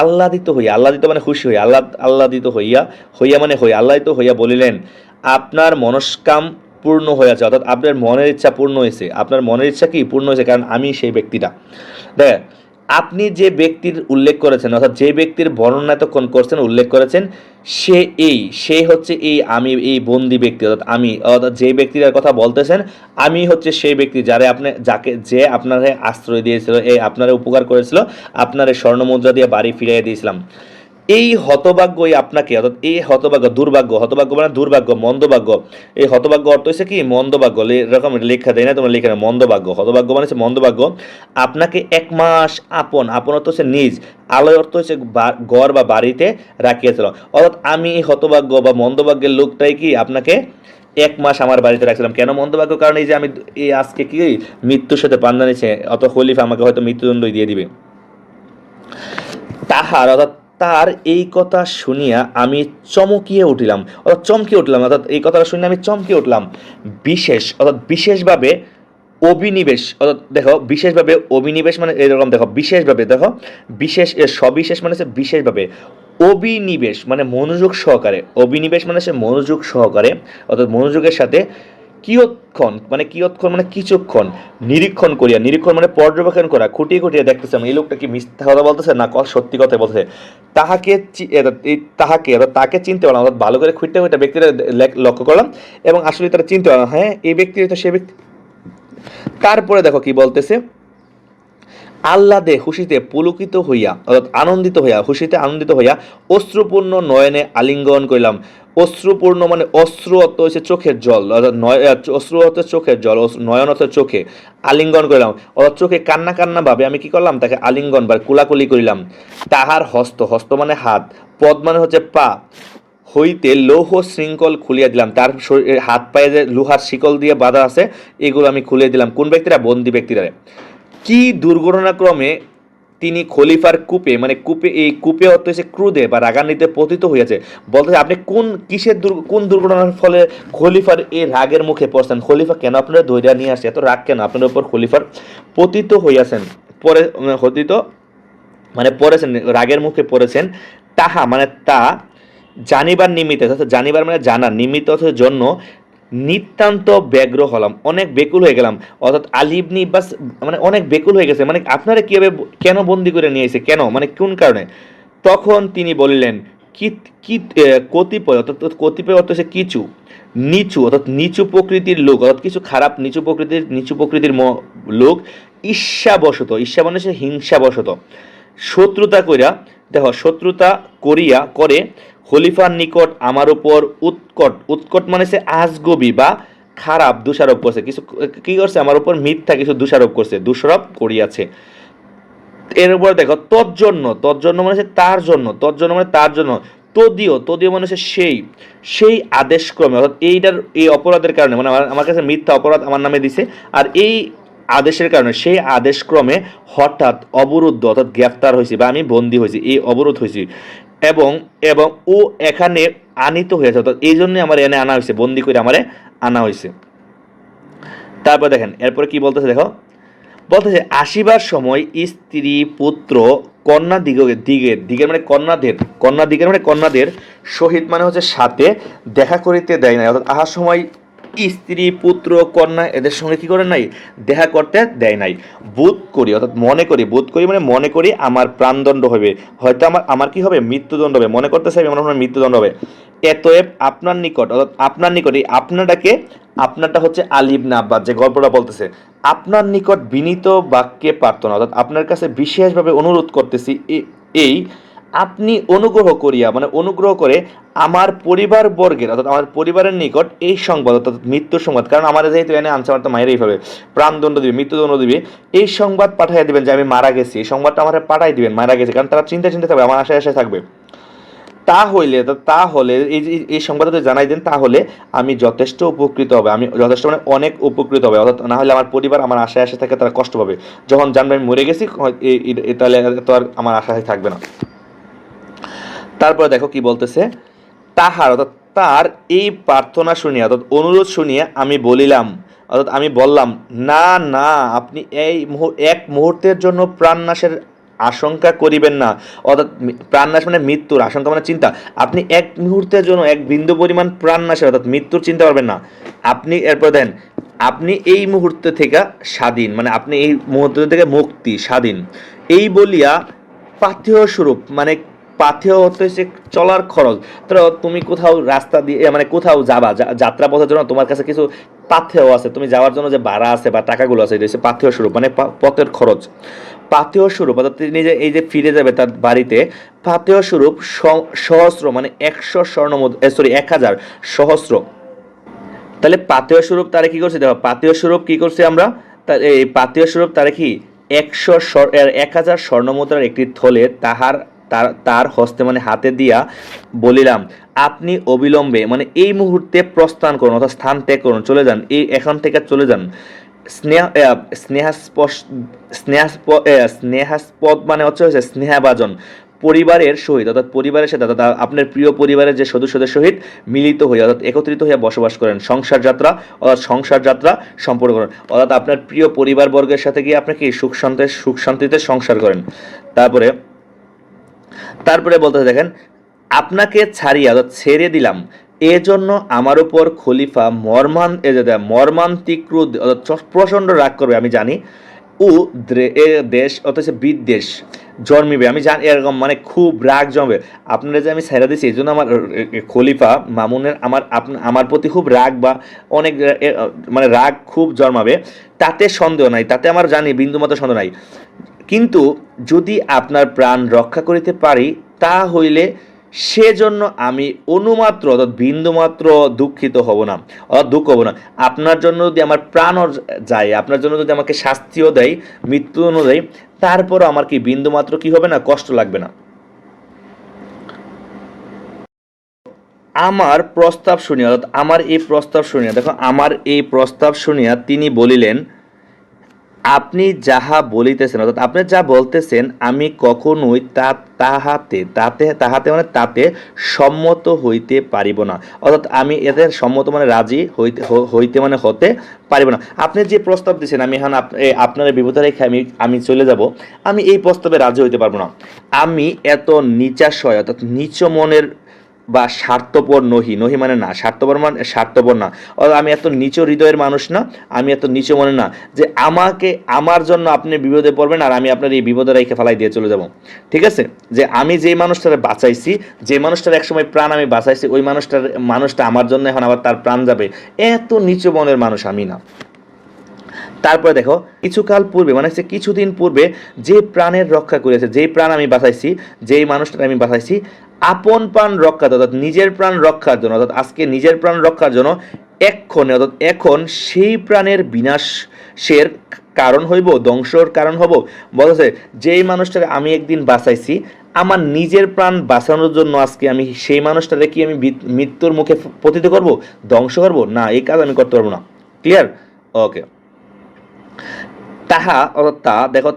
আহ্লাদিত মানে খুশি হইয়া, আহ্লাদিত হইয়া মানে আহ্লাদিত হইয়া বলিলেন, আপনার মনস্কাম পূর্ণ হয়েছে, অর্থাৎ আপনার মনের ইচ্ছা পূর্ণ হয়েছে। আপনার মনের ইচ্ছা কি পূর্ণ হয়েছে? কারণ আমি সেই ব্যক্তিটা। দেখ, আপনি যে ব্যক্তির উল্লেখ করেছেন, অর্থাৎ যে ব্যক্তির বর্ণনা এতক্ষণ করছেন, উল্লেখ করেছেন, সে হচ্ছে আমি এই বন্দি ব্যক্তি, অর্থাৎ যে ব্যক্তির কথা বলতেছেন, আমি হচ্ছে সেই ব্যক্তি যে আপনারে আশ্রয় দিয়েছিল, আপনারে উপকার করেছিল, আপনার স্বর্ণ মুদ্রা দিয়ে বাড়ি ফিরিয়ে দিয়েছিলাম। এই হতভাগ্যই আপনাকে, অর্থাৎ এই হতভাগ্য মানে দুর্ভাগ্য, মন্দভাগ্য। এই হতভাগ্য অর্থ হচ্ছে কি মন্দভাগ্য, এরকম লেখা দেয় না, তোমরা লিখে না, মন্দভাগ্য। হতভাগ্য মানে হচ্ছে মন্দভাগ্য। আপনাকে 1 মাস আপন অর্থ হচ্ছে নিজ, আলোয় অর্থ হচ্ছে ঘর বা বাড়িতে রাখিয়েছিল। অর্থাৎ আমি এই হতভাগ্য বা মন্দভাগ্যের লোকটাই কি আপনাকে 1 মাস আমার বাড়িতে রাখছিলাম। কেন মন্দভাগ্য? কারণ এই যে আমি এই আজকে কি মৃত্যুর সাথে পাঞ্জা নিচ্ছে, অত খলিফা আমাকে হয়তো মৃত্যুদণ্ডই দিয়ে দিবে। অর্থাৎ তার এই কথা শুনিয়া আমি চমকে উঠলাম, অর্থাৎ এই কথাটা শুনে আমি চমকে উঠলাম। বিশেষভাবে অভিনিবেশ, অর্থাৎ দেখো বিশেষভাবে অভিনিবেশ মানে এরকম, দেখো বিশেষভাবে, দেখো সবিশেষ মানে হচ্ছে বিশেষভাবে, অভিনিবেশ মানে মনোযোগ সহকারে, অভিনিবেশ মানে হচ্ছে মনোযোগ সহকারে, অর্থাৎ মনোযোগের সাথে কিয়ৎক্ষণ মানে কিছুক্ষণ নিরীক্ষণ মানে পর্যবেক্ষণ করা, খুঁটিয়ে দেখতেছিলাম এই লোকটা কি মিথ্যা কথা বলতেছে না সত্যি কথা বলতেছে। তাকে চিনতে পারলাম, অর্থাৎ ভালো করে খুঁটতে ব্যক্তিটা লক্ষ্য করলাম এবং আসলে তারা চিনতে পারলাম, হ্যাঁ এই ব্যক্তি তো সে ব্যক্তি। তারপরে দেখো কি বলতেছে, আহ্লাদে খুশিতে পুলকিত হইয়া, অর্থাৎ খুশিতে আনন্দিত হইয়া অশ্রুপূর্ণ নয়নে আলিঙ্গন করিলাম। অশ্রুপূর্ণ মানে অশ্রু অর্থ হচ্ছে চোখের জল, অর্থাৎ অশ্রু অর্থ চোখের জল, নয়ন অর্থ চোখে, আলিঙ্গন করিলাম, অর্থাৎ চোখে কান্না ভাবে আমি কি করলাম, তাকে আলিঙ্গন বা কুলাকুলি করিলাম। তাহার হস্ত মানে হাত, পদ মানে হচ্ছে পা, হইতে লৌহ শৃঙ্খল খুলিয়া দিলাম, তার হাত পায়ে যে লোহার শিকল দিয়ে বাঁধা আছে এগুলো আমি খুলে দিলাম। কোন ব্যক্তিরা? বন্দি ব্যক্তিরা। কি দুর্ঘটনাক্রমে তিনি খলিফার কূপে অর্থ হচ্ছে ক্রুদে বা রাগান্বিতে পতিত হইয়াছে। বলতে আপনি কোন দুর্ঘটনার ফলে খলিফার এই রাগের মুখে পড়ছেন? খলিফা কেন আপনারা ধৈর্য নিয়ে আসছে? এত রাগ কেন আপনার উপর? খলিফার পতিত হইয়াছেন, পড়েছেন, রাগের মুখে পড়েছেন। তাহা মানে তা জানিবার নিমিত্তে, অর্থাৎ জানিবার মানে জানার, নিমিত্ত অর্থ জন্য, নিতান্ত ব্যগ্র হলাম, অনেক বেকুল হয়ে গেলাম। অর্থাৎ আলী ইবনে ইব্বাস মানে অনেক বেকুল হয়ে গেছে, মানে আপনারা কিভাবে কেন বন্দি করে নিয়ে এসে, কেন মানে কোন কারণে? তখন তিনি বলিলেন, কতিপয় অর্থ হচ্ছে কিছু নিচু, অর্থাৎ নিচু প্রকৃতির লোক, অর্থাৎ কিছু খারাপ নিচু প্রকৃতির লোক ঈর্ষা মানে হচ্ছে হিংসাবশত শত্রুতা করে খলিফার নিকট আমার উপর উৎকট মানে সে আজগবি বা খারাপ দোষারোপ করছে। কিছু কি করছে? আমার উপর মিথ্যা কিছু দোষারোপ করিয়াছে। এর উপর দেখো তজ্জন্য মানে তার জন্য, তদীয় মানে হচ্ছে সেই আদেশক্রমে, অর্থাৎ এই অপরাধের কারণে, মানে আমার কাছে মিথ্যা অপরাধ আমার নামে দিছে, আর এই আদেশের কারণে, সেই আদেশক্রমে হঠাৎ অবরুদ্ধ অর্থাৎ গ্রেফতার হয়েছি বা আমি বন্দী হয়েছি, এই অবরোধ হয়েছি, এবং ও এখানে আনিত হয়েছে, অর্থাৎ এই জন্য আমার এনে আনা হয়েছে, বন্দী করে আমারে আনা হয়েছে। তারপর দেখেন এরপরে কি বলতেছে, দেখো বলতেছে আসিবার সময় স্ত্রী পুত্র কন্যা দিগের মানে কন্যাদের সহিত মানে হচ্ছে সাথে দেখা করিতে দেয় নাই, অর্থাৎ আহার সময় স্ত্রী পুত্র কন্যা এদের সঙ্গে কি করে নাই? দেখা করতে দেয় নাই। বোধ করি মানে মনে করি আমার প্রাণদণ্ড হবে, হয়তো আমার কি হবে? মৃত্যুদণ্ড হবে, মনে করতে চাই মনে হয় মৃত্যুদণ্ড হবে। এতএব আপনার নিকট, অর্থাৎ আপনারটা হচ্ছে আলী ইবনে আব্বাস যে গল্পটা বলতেছে, আপনার নিকট বিনীত বাক্যে প্রার্থনা, অর্থাৎ আপনার কাছে বিশেষভাবে অনুরোধ করতেছি, এই আপনি অনুগ্রহ করিয়া মানে অনুগ্রহ করে আমার পরিবার বর্গের অর্থাৎ আমার পরিবারের নিকট এই সংবাদ অর্থাৎ মৃত্যুর সংবাদ, কারণ আমার যেহেতু এনে আনছে আমার তো মায়েরই হবে, প্রাণদণ্ড দিবে, মৃত্যুদণ্ড দিবে, এই সংবাদ পাঠাইয়া দিবেন যে আমি মারা গেছি, এই সংবাদটা আমার পাঠাই দিবেন মারা গেছি, কারণ তারা চিন্তা থাকবে, আমার আশায় আশায় থাকবে। তাহলে এই সংবাদটা জানাই দেন, তাহলে আমি যথেষ্ট উপকৃত হবে, আমি যথেষ্ট মানে অনেক উপকৃত হবে, অর্থাৎ না হলে আমার পরিবার আমার আশায় আশায় থাকে, তারা কষ্ট পাবে, যখন জানবে আমি মরে গেছি তাহলে তো আর আমার আশায় থাকবে না। তারপরে দেখো কি বলতেছে, তাহার অর্থাৎ তার এই প্রার্থনা শুনিয়া অর্থাৎ অনুরোধ শুনিয়া আমি বলিলাম অর্থাৎ আমি বললাম, না না, আপনি এক মুহূর্তের জন্য প্রাণনাশের আশঙ্কা করিবেন না, অর্থাৎ প্রাণনাশ মানে মৃত্যুর আশঙ্কা মানে চিন্তা, আপনি এক মুহূর্তের জন্য এক বিন্দু পরিমাণ প্রাণনাশের অর্থাৎ মৃত্যুর চিন্তা করবেন না। আপনি এরপর দেন, আপনি এই মুহূর্তে থেকে স্বাধীন, মানে আপনি এই মুহূর্ত থেকে মুক্তি স্বাধীন, এই বলিয়া পাথেয় স্বরূপ মানে পাথেয় হচ্ছে চলার খরচ। ধরো তুমি কোথাও রাস্তা দিয়ে মানে কোথাও যাবা, যাত্রা পথের জন্য তোমার কাছে কিছু পাথেয় আছে, তুমি যাওয়ার জন্য যে ভাড়া আছে বা টাকাগুলো আছে, এটা হচ্ছে পাথেয় স্বরূপ মানে পথের খরচ। পাথেয় স্বরূপ অর্থাৎ তিনি যে এই যে ফিরে যাবে তার বাড়িতে, পাথেয় স্বরূপ সহস্র মানে 100 স্বর্ণ মুদ্রা, সরি 1000 সহস্র। তাহলে পাথেয় স্বরূপ তারে কি করছে, দেখো পাথেয় স্বরূপ কি করছে আমরা, এই পাথেয় স্বরূপ তারে কি 1000 স্বর্ণমুদ্রার একটি থলে তার হস্তে মানে হাতে দিয়া বলিলাম, আপনি অবিলম্বে মানে এই মুহূর্তে প্রস্থান করুন অর্থাৎ স্থান ত্যাগ করুন, চলে যান, এই এখান থেকে চলে যান। স্নেহাস্পদ মানে হচ্ছে স্নেহাভাজন পরিবারের সহিত অর্থাৎ পরিবারের সাথে অর্থাৎ আপনার প্রিয় পরিবারের যে সদস্যদের সহিত মিলিত হয়ে অর্থাৎ একত্রিত হয়ে বসবাস করেন, সংসার যাত্রা সম্পর্ক করেন, অর্থাৎ আপনার প্রিয় পরিবার বর্গের সাথে গিয়ে আপনি কি সুখ শান্তিতে সংসার করেন। তারপরে বলতে দেখেন, আপনাকে ছাড়িয়া অর্থাৎ ছেড়ে দিলাম, এজন্য আমার উপর খলিফা মর্মান্তিক ক্রোধ অর্থাৎ প্রচণ্ড রাগ করবে আমি জানি, ও দেশ অথচ বিদ্বেষ জন্মিবে আমি জানি, এরকম মানে খুব রাগ জমবে। আপনারা যে আমি ছেড়ে দিচ্ছি এই জন্য আমার খলিফা মামুনের আমার প্রতি খুব রাগ বা অনেক মানে রাগ খুব জন্মাবে, তাতে সন্দেহ নাই, তাতে আমার জানি বিন্দুমাত্র সন্দেহ নাই। কিন্তু যদি আপনার প্রাণ রক্ষা করিতে পারি, তা হইলে সেজন্য আমি অনুমাত্র অর্থাৎ বিন্দুমাত্র দুঃখিত হব না অর্থাৎ দুঃখ হব না। আপনার জন্য যদি আমার প্রাণও যায়, আপনার জন্য যদি আমাকে শাস্তিও দেয়, মৃত্যুদণ্ড দেয়, তারপরও আমার কি বিন্দুমাত্র কি হবে না, কষ্ট লাগবে না। আমার প্রস্তাব শুনিয়া অর্থাৎ আমার এই প্রস্তাব শুনিয়া, দেখো আমার এই প্রস্তাব শুনিয়া তিনি বলিলেন, আপনি যাহা বলিতেছেন অর্থাৎ আপনি যা বলতেছেন আমি কখনোই তাহাতে মানে তাতে সম্মত হইতে পারিব না, অর্থাৎ আমি এতে সম্মত মানে রাজি হইতে মানে হতে পারিব না। আপনি যে প্রস্তাব দিচ্ছেন আমি এখন আপনার বিপদে রেখে আমি চলে যাব, আমি এই প্রস্তাবে রাজি হইতে পারবো না। আমি এত নিচাশয় অর্থাৎ নিচ মনের বা স্বার্থপর নহি মানে না, স্বার্থপর না, আমি এত নিচু হৃদয়ের মানুষ না, আমি এত নিচু মনে না যে আমার জন্য আপনি বিপদে পড়বেন আর আমি আপনার এই বিপদে রেখে ফেলাই দিয়ে চলে যাব। ঠিক আছে, যে আমি যে মানুষটারে বাঁচাইছি, যে মানুষটার একসময় প্রাণ আমি বাঁচাইছি, ওই মানুষটা আমার জন্য এখন আবার তার প্রাণ যাবে, এত নিচু মনের মানুষ আমি না। তারপরে দেখো কিছুকাল পূর্বে মানে হচ্ছে কিছুদিন পূর্বে যে প্রাণের রক্ষা করেছে, যেই প্রাণ আমি বাঁচাইছি, যেই মানুষটা আমি বাঁচাইছি, আপন প্রাণ রক্ষা অর্থাৎ নিজের প্রাণ রক্ষার জন্য অর্থাৎ আজকে নিজের প্রাণ রক্ষার জন্য এখন সেই প্রাণের বিনাশের কারণ হইব, ধ্বংসর কারণ হব। বলছে যেই মানুষটাকে আমি একদিন বাঁচাইছি, আমার নিজের প্রাণ বাঁচানোর জন্য আজকে আমি সেই মানুষটাকে কি আমি মৃত্যুর মুখে পতিত করব, ধ্বংস করব না, এই কাজ আমি করতে পারবো না। ক্লিয়ার? ওকে। তাহা অর্থাৎ দেখো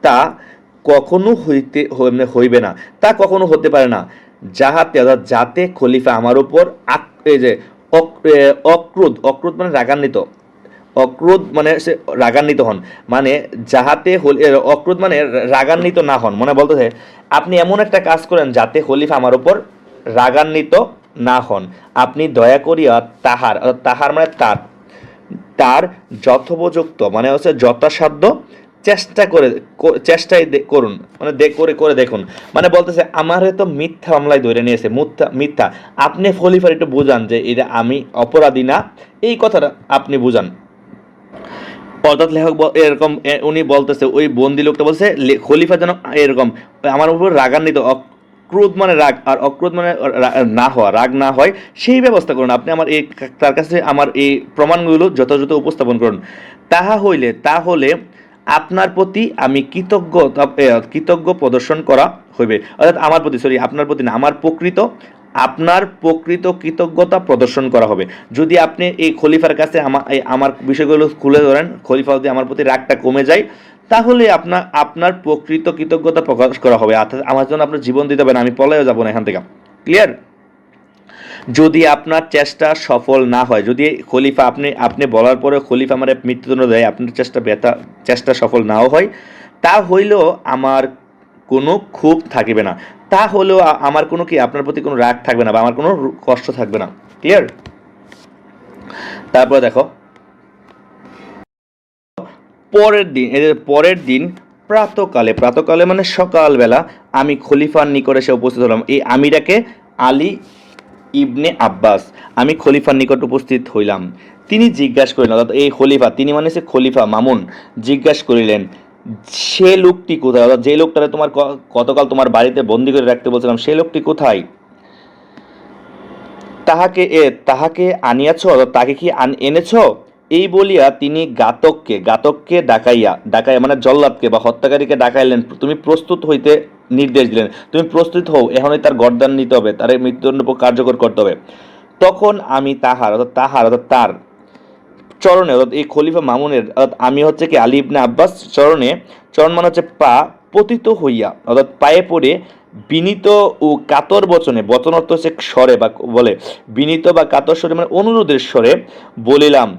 তা কখনো হইবে না, তা কখনো হতে পারে না, যাতে খলিফা আমার উপর এই যে অক্রোধ মানে রাগান্বিত হন, মানে যাহাতে অক্রোধ মানে রাগান্বিত না হন, মানে বলতেছে আপনি এমন একটা কাজ করেন যাতে খলিফা আমার উপর রাগান্বিত না হন, আপনি দয়া করিয়া তাহার মানে তার যথোপযুক্ত মানে হচ্ছে যথাসাধ্য চেষ্টাই করুন, মানে করে দেখুন, মানে বলতেছে আমার হয়তো মিথ্যা মামলায় ধরে নিয়েছে, মিথ্যা, আপনি খলিফার একটু বুঝান যে এটা আমি অপরাধী না, এই কথাটা আপনি বুঝান। অর্থাৎ লেখক এরকম উনি বলতেছে, ওই বন্দি লোকটা বলছে খলিফা যেন এরকম আমার উপর রাগান্বিত, ক্রোধ মানে রাগ, আর অক্রোধ মানে না হওয়া, রাগ না হয় সেই ব্যবস্থা করুন। আপনি আমার এই তার কাছে আমার এই প্রমাণগুলো যথাযথ উপস্থাপন করুন। তাহলে আপনার প্রতি আমি কৃতজ্ঞ প্রদর্শন করা হইবে। অর্থাৎ আমার প্রতি, সরি আপনার প্রতি না, আপনার প্রকৃত কৃতজ্ঞতা প্রদর্শন করা হবে যদি আপনি এই খলিফার কাছে আমার বিষয়গুলো খুলে ধরেন। খলিফা যদি আমার প্রতি রাগটা কমে যায়, তাহলে আপনার প্রকৃত কৃতজ্ঞতা প্রকাশ করা হবে। অর্থাৎ আমার জন্য আপনার জীবন দিতে হবে না, আমি পলায়ও যাব না এখান থেকে। ক্লিয়ার? যদি আপনার চেষ্টা সফল না হয়, যদি খলিফা আপনি বলার পরে খলিফা আমার মৃত্যুদণ্ড দেয়, আপনার চেষ্টা সফল নাও হয়, তা হইলেও আমার কোনো ক্ষোভ থাকিবে না, তা হলেও আমার কোনো কি আপনার প্রতি কোনো রাগ থাকবে না, বা আমার কোনো কষ্ট থাকবে না। ক্লিয়ার? তারপরে দেখো পরের দিন প্রাতকালে মানে সকালবেলা আমি খলিফার নিকট এসে উপস্থিত হলাম। এই আমিরাকে আলী ইবনে আব্বাস, আমি খলিফার নিকট উপস্থিত হইলাম। তিনি জিজ্ঞাসা করিলেন, অর্থাৎ এই খলিফা, তিনি মানে সে খলিফা মামুন, জিজ্ঞাসা করিলেন সে লোকটি কোথায়, অর্থাৎ যে লোকটারে তোমার গতকাল তোমার বাড়িতে বন্দি করে রাখতে বলছিলাম, সেই লোকটি কোথায়? তাহাকে আনিয়াছ, অর্থাৎ তাকে কি এনেছ? এই বলিয়া তিনি ঘাতককে ডাকাইয়া মানে জল্লাদকে বা হত্যাকারীকে ডাকাইলেন। তুমি প্রস্তুত হইতে নির্দেশ দিলেন, তুমি প্রস্তুত হও, এখনই তার গর্দান নিতে হবে, তার মৃত্যুদণ্ড কার্যকর করতে হবে। তখন আমি অর্থাৎ তার চরণে, অর্থাৎ এই খলিফা মামুনের, অর্থাৎ আমি হচ্ছে কি আলী ইবনে আব্বাস চরণ মানে হচ্ছে পা, পতিত হইয়া, অর্থাৎ পায়ে পড়ে বিনীত ও কাতর বচন অর্থ হচ্ছে স্বরে, বা বলে বিনীত বা কাতর স্বরে মানে অনুরোধের স্বরে বলিলাম,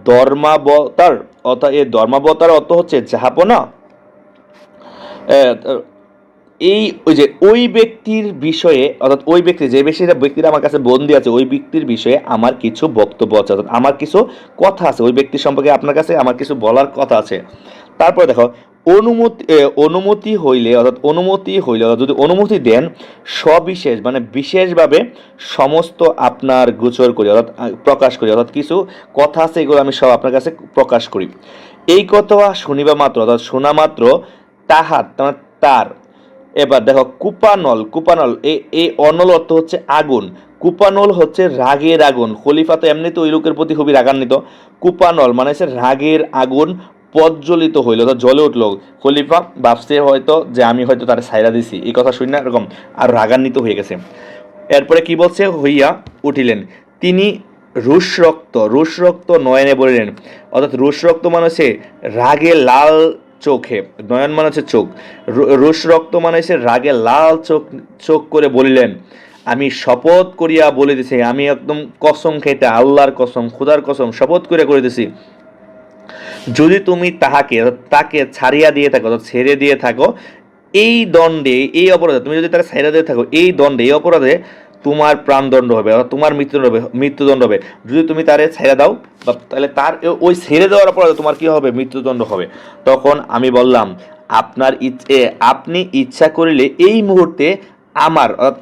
ধর্মাবতার, অর্থাৎ এই ধর্মাবতার অর্থ হচ্ছে জাহাপনা। ওই ব্যক্তির বিষয়ে, অর্থাৎ ওই ব্যক্তি, যে ব্যক্তিরা আমার কাছে বন্দী আছে, ওই ব্যক্তির বিষয়ে আমার কিছু বক্তব্য আছে, অর্থাৎ আমার কিছু কথা আছে, ওই ব্যক্তি সম্পর্কে আপনার কাছে আমার কিছু বলার কথা আছে। তারপরে দেখো অনুমতি হইলে, অর্থাৎ যদি অনুমতি দেন, সবিশেষ মানে বিশেষভাবে সমস্ত আপনার গোচর করি, অর্থাৎ প্রকাশ করি, অর্থাৎ কিছু কথা আছে, এগুলো আমি সব আপনার কাছে প্রকাশ করি। এই কথা শুনিবা মাত্র, অর্থাৎ শোনা মাত্র তার। এবার দেখো কুপানল, এই অনল অর্থ হচ্ছে আগুন, কুপানল হচ্ছে রাগের আগুন। খলিফা তো এমনিতে ওই লোকের প্রতি খুবই রাগান্বিত। কুপানল মানে হচ্ছে রাগের আগুন প্রজ্বলিত হইল, অর্থাৎ জ্বলে উঠল। খলিফা ভাবছে হয়তো যে আমি হয়তো তার ছাইরা দিছি, এই কথা শুনে এরকম আর রাগান্বিত হয়ে গেছে। এরপরে কি বলছে, হইয়া উঠিলেন তিনি রুষ রক্ত নয়নে বলিলেন, অর্থাৎ রুষ রক্ত মানে হচ্ছে রাগে লাল চোখে, নয়ন মানে হচ্ছে চোখ, রুষ রক্ত মানে হচ্ছে রাগে লাল চোখ করে বলিলেন, আমি শপথ করিয়া বলিতেছি, আমি একদম কসম খেতে, আল্লাহর কসম, খোদার কসম শপথ করে করিতেছি, যদি তুমি তাকে ছাড়িয়া দিয়ে থাকো, ছেড়ে দিয়ে থাকো, এই দণ্ডে, এই অপরাধে, তুমি যদি তাকে ছাড়িয়া দিয়ে থাকো, এই দণ্ডে, এই অপরাধে তোমার প্রাণদণ্ড হবে, অর্থাৎ তোমার মৃত্যুদণ্ড হবে। যদি তুমি তারে ছেড়ে দাও, তাহলে তার ওই ছেড়ে দেওয়ার অপরাধে তোমার কি হবে? মৃত্যুদণ্ড হবে। তখন আমি বললাম, আপনি ইচ্ছা করিলে এই মুহূর্তে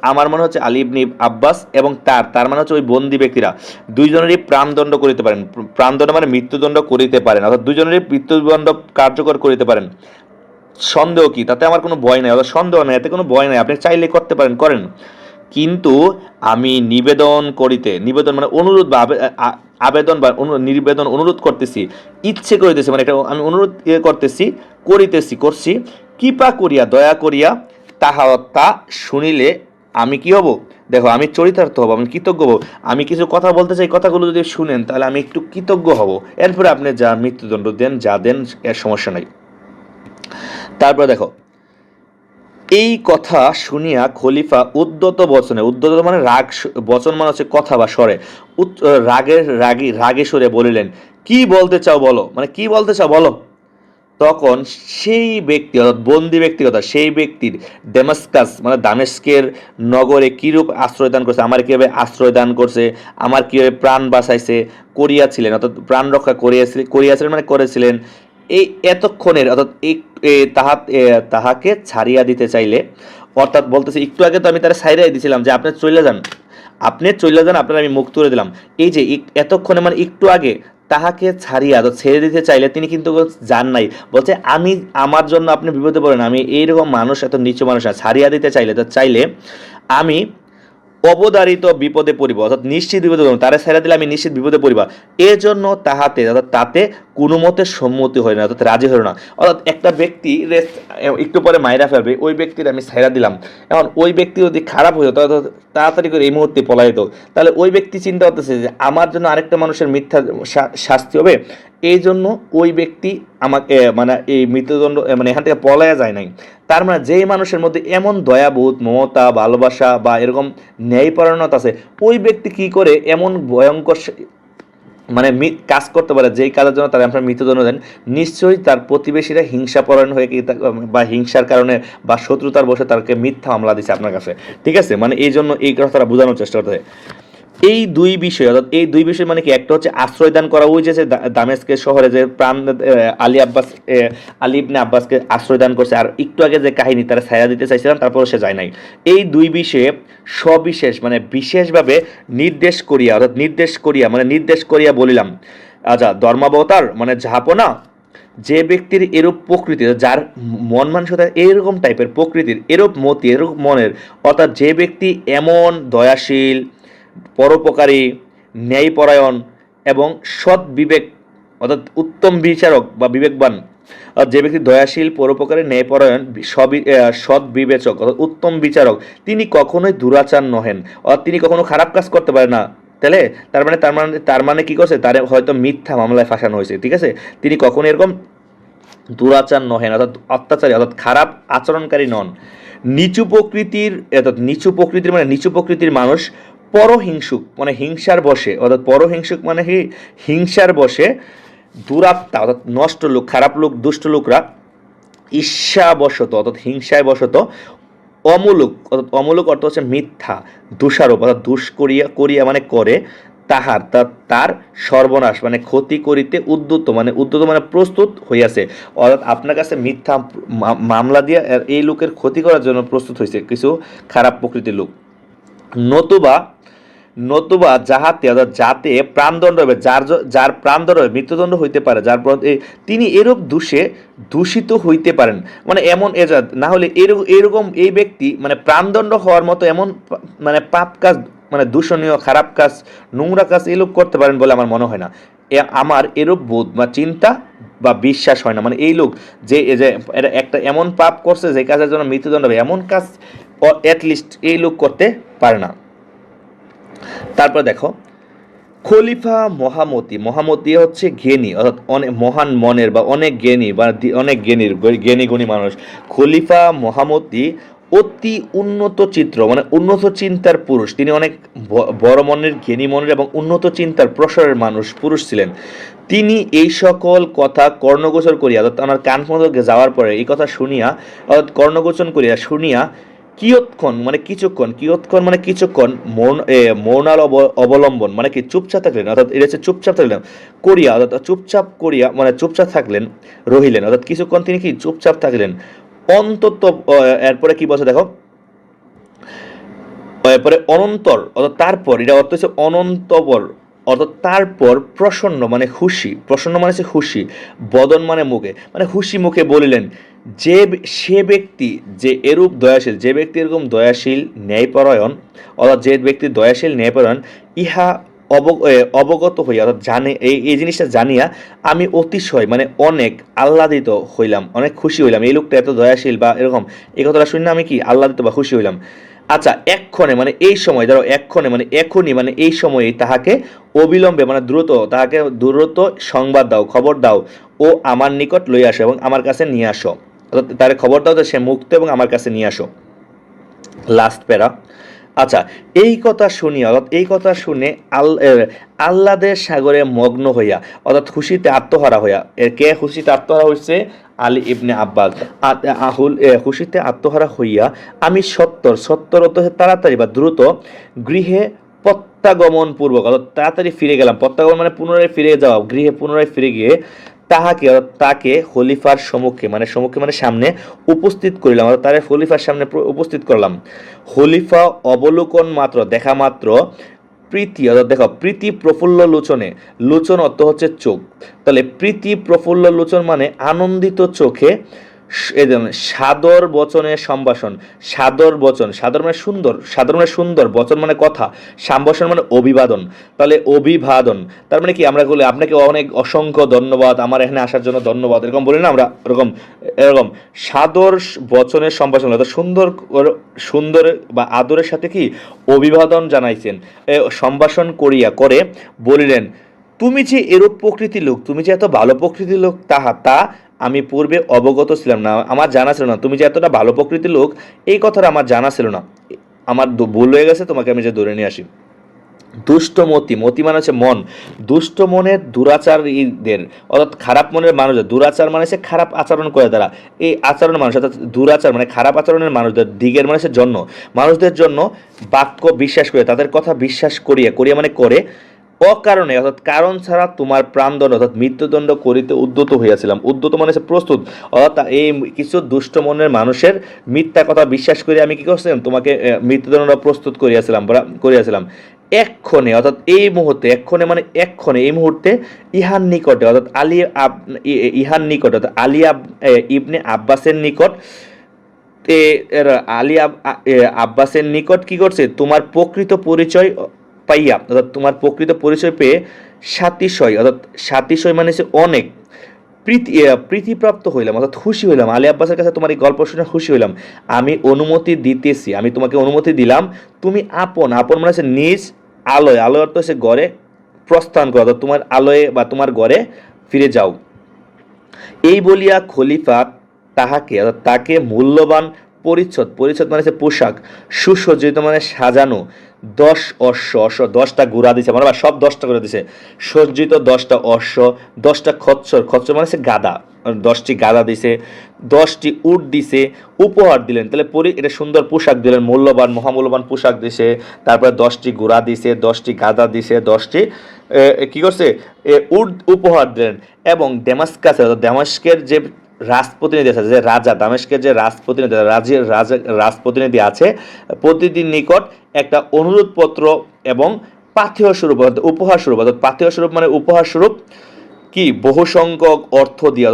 আমার মনে হচ্ছে আলী ইবনে আব্বাস এবং তার মানে হচ্ছে ওই বন্দী ব্যক্তিরা দুইজনেরই প্রাণদণ্ড করিতে পারেন। প্রাণদণ্ড মানে মৃত্যুদণ্ড করিতে পারেন, অর্থাৎ দুইজনেরই মৃত্যুদণ্ড কার্যকর করিতে পারেন। সন্দেহ কি? তাতে আমার কোনো ভয় নাই, অর্থাৎ সন্দেহ নাই, এতে কোনো ভয় নাই, আপনি চাইলে করতে পারেন, করেন। কিন্তু আমি নিবেদন মানে অনুরোধ বা আবেদন বা অনুরোধ করতেছি, ইচ্ছে করিতেছি, মানে এটা আমি অনুরোধ করছি, কৃপা করিয়া, দয়া করিয়া তা শুনিলে আমি কি হব? দেখো, আমি চরিতার্থ হব, আমি কৃতজ্ঞ হব। আমি কিছু কথা বলতে চাই, কথাগুলো যদি শুনেন তাহলে আমি একটু কৃতজ্ঞ হব। এরপরে আপনি যা মৃত্যুদণ্ড দেন, যা দেন, এর সমস্যা নাই। তারপর দেখো, এই কথা শুনিয়া খলিফা উদ্যত মানে রাগ, বচন মানে হচ্ছে কথা বা স্বরে, রাগে সুরে বলিলেন, কি বলতে চাও বলো, মানে কি বলতে চাও বলো। তখন সেই ব্যক্তি, অর্থাৎ বন্দি ব্যক্তিগতা, সেই ব্যক্তির মানে দামেস্কের নগরে কিরূপ আশ্রয় দান করছে, আমার কিভাবে আশ্রয় দান করছে, আমার কিভাবে প্রাণ বাঁচাইছে করিয়াছিলেন, অর্থাৎ প্রাণ রক্ষা করিয়াছিলেন মানে করেছিলেন, এই এতক্ষণের, অর্থাৎ তাহাকে ছাড়িয়া দিতে চাইলে, অর্থাৎ বলতেছে একটু আগে তো আমি তারা ছাড়িয়ে দিয়েছিলাম যে আপনি চলে যান, আপনার আমি মুখ তুলে দিলাম, এই যে এতক্ষণে মানে একটু আগে তাহাকে ছাড়িয়া ছেড়ে দিতে চাইলে তিনি কিন্তু যান নাই, বলছে আমি আমার জন্য আপনি বিপদে পড়েন, আমি এইরকম মানুষ, এত নিচু মানুষ না, ছাড়িয়া দিতে চাইলে আমি অবধারিত বিপদে পড়িব, অর্থাৎ নিশ্চিত বিপদে পড়িব, তারে ছেড়ে দিলে আমি নিশ্চিত বিপদে পড়িবা, এজন্য তাহাতে অর্থাৎ তাতে কোনো মতে সম্মতি হয় না, অর্থাৎ রাজি হল না। অর্থাৎ একটা ব্যক্তি একটু পরে মাইরা ফেলবে, ওই ব্যক্তির আমি ছেড়ে দিলাম, এখন ওই ব্যক্তি যদি খারাপ হইতো তাহলে তাড়াতাড়ি করে এই মুহূর্তে পলাইতো, তাহলে ওই ব্যক্তি চিন্তা করতেছে যে আমার জন্য আরেকটা মানুষের মিথ্যা শাস্তি হবে, এই জন্য ওই ব্যক্তি আমাকে মানে এই মৃত্যুদণ্ড মানে এখান থেকে পলায়া যায় নাই। তার মানে যেই মানুষের মধ্যে এমন দয়াবোধ, মমতা, ভালোবাসা বা এরকম ন্যায়পরায়ণতা আছে, ওই ব্যক্তি কি করে এমন ভয়ঙ্কর মানে কাজ করতে পারে যেই কাজের জন্য তারা আপনার মৃত্যুদণ্ড দেন? নিশ্চয়ই তার প্রতিবেশীরা হিংসাপরায়ণ হয়ে বা হিংসার কারণে বা শত্রুতার বসে তাকে মিথ্যা মামলা দিচ্ছে আপনার কাছে, ঠিক আছে? মানে এই জন্য এই কথাটা বোঝানোর চেষ্টা করতে হয়। এই দুই বিষয়, অর্থাৎ এই দুই বিষয় মানে কি, একটা হচ্ছে আশ্রয় দান করা, ওই যে দামেস্কের শহরে যে আলী ইবনে আব্বাসকে আশ্রয় দান করছে, আর একটু আগে যে কাহিনী তারা ছায়া দিতে চাইছিলাম তারপর সে যায় নাই, এই দুই বিষয়ে সবিশেষ মানে বিশেষভাবে নির্দেশ করিয়া বলিলাম। আচ্ছা, ধর্মাবতার মানে ঝাপনা, যে ব্যক্তির এরূপ প্রকৃতি, যার মন মানসিকতা এরকম টাইপের প্রকৃতির, এরূপ মতি, এরূপ মনের, অর্থাৎ যে ব্যক্তি এমন দয়াশীল, পরোপকারী, ন্যায়পরায়ণ এবং সৎ বিবেক, অর্থাৎ উত্তম বিচারক বা বিবেকবান, যে ব্যক্তি দয়াশীল, পরোপকারী, ন্যায়পরায়ণ, সৎ বিবেচক অর্থাৎ উত্তম বিচারক, তিনি কখনোই দুরাচার নহেন, অর্থাৎ তিনি কখনো খারাপ কাজ করতে পারে না। তাহলে তার মানে কি করছে, তার হয়তো মিথ্যা মামলায় ফাঁসানো হয়েছে, ঠিক আছে? তিনি কখনো এরকম দুরাচার নহেন, অর্থাৎ অত্যাচারী, অর্থাৎ খারাপ আচরণকারী নন। নিচু প্রকৃতির মানে নিচু প্রকৃতির মানুষ পরহিংসুক মানে হিংসার বশে, অর্থাৎ পরহিংসুক মানে হিংসার বশে, দুরাত্মা অর্থাৎ নষ্ট লোক, খারাপ লোক, দুষ্ট লোকরা ঈর্ষাবশত অর্থাৎ হিংসায় বশত, অমূলক অর্থ হচ্ছে মিথ্যা, দোষারোপ অর্থাৎ দুষ করিয়া মানে করে, তার সর্বনাশ মানে ক্ষতি করিতে উদ্যত মানে প্রস্তুত হইয়াছে, অর্থাৎ আপনার কাছে মিথ্যা মামলা দিয়ে এই লোকের ক্ষতি করার জন্য প্রস্তুত হয়েছে কিছু খারাপ প্রকৃতির লোক। নতুবা যাতে প্রাণদণ্ড হবে, যার প্রাণদণ্ড হবে, মৃত্যুদণ্ড হইতে পারে, তিনি এরূপ দূষিত হইতে পারেন, মানে এমন না হলে এরকম এই ব্যক্তি মানে প্রাণদণ্ড হওয়ার মতো এমন মানে পাপ কাজ, মানে দূষণীয় খারাপ কাজ, নোংরা কাজ এই লোক করতে পারেন বলে আমার মনে হয় না। আমার এরূপ বোধ বা চিন্তা বা বিশ্বাস হয় না, মানে এই লোক যে একটা এমন পাপ করছে যে কাজের জন্য মৃত্যুদণ্ড হবে, এমন কাজ অ্যাটলিস্ট এই লোক করতে পারে না। তারপর দেখো, খলিফা মহামতি হচ্ছে জ্ঞানী, অর্থাৎ অনেক মহান মনের বা অনেক জ্ঞানী বা অনেক জ্ঞানী গুণী মানুষ। খলিফা মহামতি অতি উন্নত চিত্র মানে উন্নত চিন্তার পুরুষ, তিনি অনেক বড় মনের, জ্ঞানী মনের এবং উন্নত চিন্তার প্রসারের পুরুষ ছিলেন। তিনি এই সকল কথা কর্ণগোচর করিয়া, অর্থাৎ আমার কান পর্যন্ত যাওয়ার পরে এই কথা শুনিয়া, অর্থাৎ কর্ণগোচর করিয়া শুনিয়া কিয়ৎক্ষণ মানে কিছুক্ষণ মৌনাল অবলম্বন মানে কি চুপচাপ থাকলেন, অর্থাৎ এটা হচ্ছে চুপচাপ থাকলেন করিয়া, অর্থাৎ চুপচাপ থাকলেন রহিলেন, অর্থাৎ কিছুক্ষণ তিনি কি চুপচাপ থাকলেন। অন্তত এরপরে কি বলছে দেখো, এরপরে অনন্তর অর্থাৎ তারপর, এটা অর্থ হচ্ছে অনন্তপর, অর্থাৎ তারপর প্রসন্ন মানে খুশি, বদন মানে মুখে, মানে খুশি মুখে বলিলেন, সে ব্যক্তি যে এরূপ দয়াশীল, যে ব্যক্তি এরকম দয়াশীল ন্যায়পরায়ণ, অর্থাৎ যে ব্যক্তি দয়াশীল ন্যায়পরায়ণ, ইহা অবগত হইয়া, অর্থাৎ জানে এই জিনিসটা জানিয়া আমি অতিশয় মানে অনেক আহ্লাদিত হইলাম, অনেক খুশি হইলাম, এই লোকটা এত দয়াশীল বা এরকম, এই কথাটা শুনে আমি কি আহ্লাদিত বা খুশি হইলাম। আচ্ছা, এক্ষণে মানে এই সময়, ধরো এক্ষণে মানে এখনই মানে এই সময়ে তাহাকে অবিলম্বে মানে দ্রুত সংবাদ দাও, খবর দাও, ও আমার নিকট লইয়া আসো এবং আমার কাছে নিয়ে আসো, অর্থাৎ তার খবর দাও যে সে মুক্ত এবং আমার কাছে নিয়ে আসো। লাস্ট প্যারা। আচ্ছা, এই কথা শুনে আহ্লাদের সাগরে মগ্ন হইয়া, অর্থাৎ খুশিতে আত্মহারা হইয়া, কে খুশিতে আত্মহারা হয়েছে? আলী ইবনে আব্বাস। খুশিতে আত্মহারা হইয়া আমি সত্তর অর্থ তাড়াতাড়ি বা দ্রুত গৃহে প্রত্যাগমন পূর্বক, অর্থাৎ তাড়াতাড়ি ফিরে গেলাম, প্রত্যাগমন মানে পুনরায় ফিরে যাওয়া, গৃহে পুনরায় ফিরে গিয়ে তাকে খলিফার সম্মুখে মানে সামনে উপস্থিত করিলাম, অর্থাৎ তারে খলিফার সামনে উপস্থিত করলাম। খলিফা অবলোকন মাত্র দেখা মাত্র প্রীতি অর্থাৎ দেখো প্রীতি প্রফুল্ল লোচনে, লোচন অর্থ হচ্ছে চোখ, তাহলে প্রীতি প্রফুল্ল লোচন মানে আনন্দিত চোখে এই যেমন সাদর বচনের সম্ভাষণ, সাদর বচন, সাদর মানে সুন্দর, সাদর মানে সুন্দর, বচন মানে কথা, সম্ভাষণ মানে অভিবাদন, তাহলে অভিবাদন তার মানে কি আমরা বলি আপনাকে অনেক অসংখ্য ধন্যবাদ, আমার এখানে আসার জন্য ধন্যবাদ, এরকম বলি না আমরা, এরকম এরকম সাদর বচনের সম্ভাষণ অর্থাৎ সুন্দর সুন্দর বা আদরের সাথে কি অভিবাদন জানাইছেন, সম্ভাষণ করিয়া করে বলিলেন, তুমি যে এরূপ প্রকৃতির লোক, তুমি যে এত ভালো প্রকৃতির লোক তা আমি পূর্বে অবগত ছিলাম না, আমার জানা ছিল না, তুমি যে এতটা ভালো প্রকৃতির লোক এই কথাটা আমার জানা ছিল না, আমার ভুল হয়ে গেছে, তোমাকে আমি যে ধরে নিয়ে আসি। দুষ্টমতি, মতি মানে হচ্ছে মন, দুষ্ট মনের দুরাচারীদের অর্থাৎ খারাপ মনের মানুষদের, দুরাচার মানে হচ্ছে খারাপ আচরণ করে তারা, এই আচরণের মানুষ অর্থাৎ দুরাচার মানে খারাপ আচরণের মানুষদের, দিগের মানে হচ্ছে জন্য, মানুষদের জন্য বাক্য বিশ্বাস করে, তাদের কথা বিশ্বাস করিয়া, করিয়া মানে করে, অকারণে অর্থাৎ কারণ ছাড়া তোমার প্রাণদণ্ড অর্থাৎ মৃত্যুদণ্ড করিতে উদ্যত হইয়াছিলাম, উদ্যত মানে হচ্ছে প্রস্তুত, অর্থাৎ এই কিছু দুষ্ট মনের মানুষের মিথ্যা কথা বিশ্বাস করে আমি কি করছিলাম, তোমাকে মৃত্যুদণ্ড প্রস্তুত করিয়াছিলাম এক্ষণে অর্থাৎ এই মুহূর্তে, এক্ষণে মানে এক্ষণে এই মুহূর্তে, ইহার নিকটে অর্থাৎ ইহার নিকট অর্থাৎ ইবনে আব্বাসের নিকট, আব্বাসের নিকট কি করছে, তোমার প্রকৃত পরিচয় পাইয়া অর্থাৎ তোমার প্রকৃত পরিচয় পেয়ে সাতিশয় অর্থাৎ সাতিশয় মানে হচ্ছে অনেক প্রীতিপ্রাপ্ত হইলাম অর্থাৎ খুশি হইলাম, আলী আব্বাসের কাছে তোমার এই গল্প শুনে খুশি হইলাম, আমি অনুমতি দিতেছি, আমি তোমাকে অনুমতি দিলাম, তুমি আপন, আপন মানে হচ্ছে নিজ আলোয়, আলোয় অর্থ হচ্ছে ঘরে প্রস্থান করো অর্থাৎ তোমার আলোয় বা তোমার ঘরে ফিরে যাও। এই বলিয়া খলিফা তাহাকে অর্থাৎ তাকে মূল্যবান পরিচ্ছদ, পরিচ্ছদ মানে হচ্ছে পোশাক, সুসজ্জিত মানে সাজানো 10 ঘোড়া দিছে, মানে সব 10টা করে দিছে, সজ্জিত 10টা অশ্ব, 10টা খচ্চর, খচ্চর মানে হচ্ছে গাদা, 10টি গাদা দিছে, 10টি উট দিছে, উপহার দিলেন, তাহলে এটা সুন্দর পোশাক দিলেন, মূল্যবান মহামূল্যবান পোশাক দিছে, তারপরে 10টি ঘোড়া দিছে, 10টি গাদা দিছে, 10টি কি করছে উট উপহার দিলেন, এবং দামেস্কের যে রাজপ্রতিনিধি আছে, যে রাজা দামেস্কের যে রাজপ্রতিনিধি, রাজপ্রতিনিধি আছে, প্রতিদিন নিকট একটা অনুরোধ পত্র এবং পাথেয় স্বরূপ অর্থাৎ উপহার স্বরূপ, অর্থাৎ পাথেয় স্বরূপ মানে উপহার স্বরূপ কি বহু সংখ্যক অর্থ দিয়া,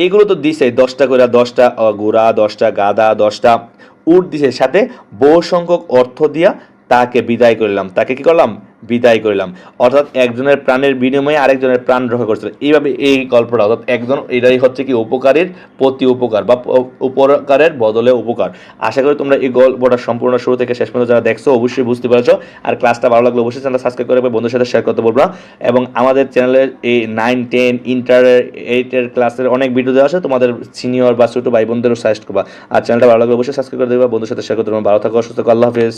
এগুলো তো দিছে 10টা করে, 10টা ঘোড়া, 10টা গাদা, 10টা উট দিছে, সাথে বহু সংখ্যক অর্থ দিয়া তাকে বিদায় করলাম, তাকে কি করলাম, বিদায় করলাম, অর্থাৎ একজনের প্রাণের বিনিময়ে আরেকজনের প্রাণ রক্ষা করছিল, এইভাবে এই গল্পটা অর্থাৎ একজন, এটাই হচ্ছে কি উপকারীর প্রতি উপকার বা উপকারের বদলে উপকার। আশা করি তোমরা এই গল্পটা সম্পূর্ণ শুরু থেকে শেষ পর্যন্ত যারা দেখছো অবশ্যই বুঝতে পেরেছো, আর ক্লাসটা ভালো লাগলে অবশ্যই চ্যানেলটা সাবস্ক্রাইব করে বন্ধুদের সাথে শেয়ার করতে বলবো না, এবং আমাদের চ্যানেলের এই 9, 10, ইন্টার, 8-এর ক্লাসের অনেক ভিডিও দেওয়া আছে, তোমাদের সিনিয়র বা ছোটো ভাই বোনদেরও সাজেস্ট করবা, আর চ্যানেলটা ভালো লাগলে অবশ্যই সাবস্ক্রাইব করে দেবা, বন্ধুদের সাথে শেয়ার করতে পারবো। ভালো থাকো, সুস্থ থাকো, আল্লাহ হাফেজ।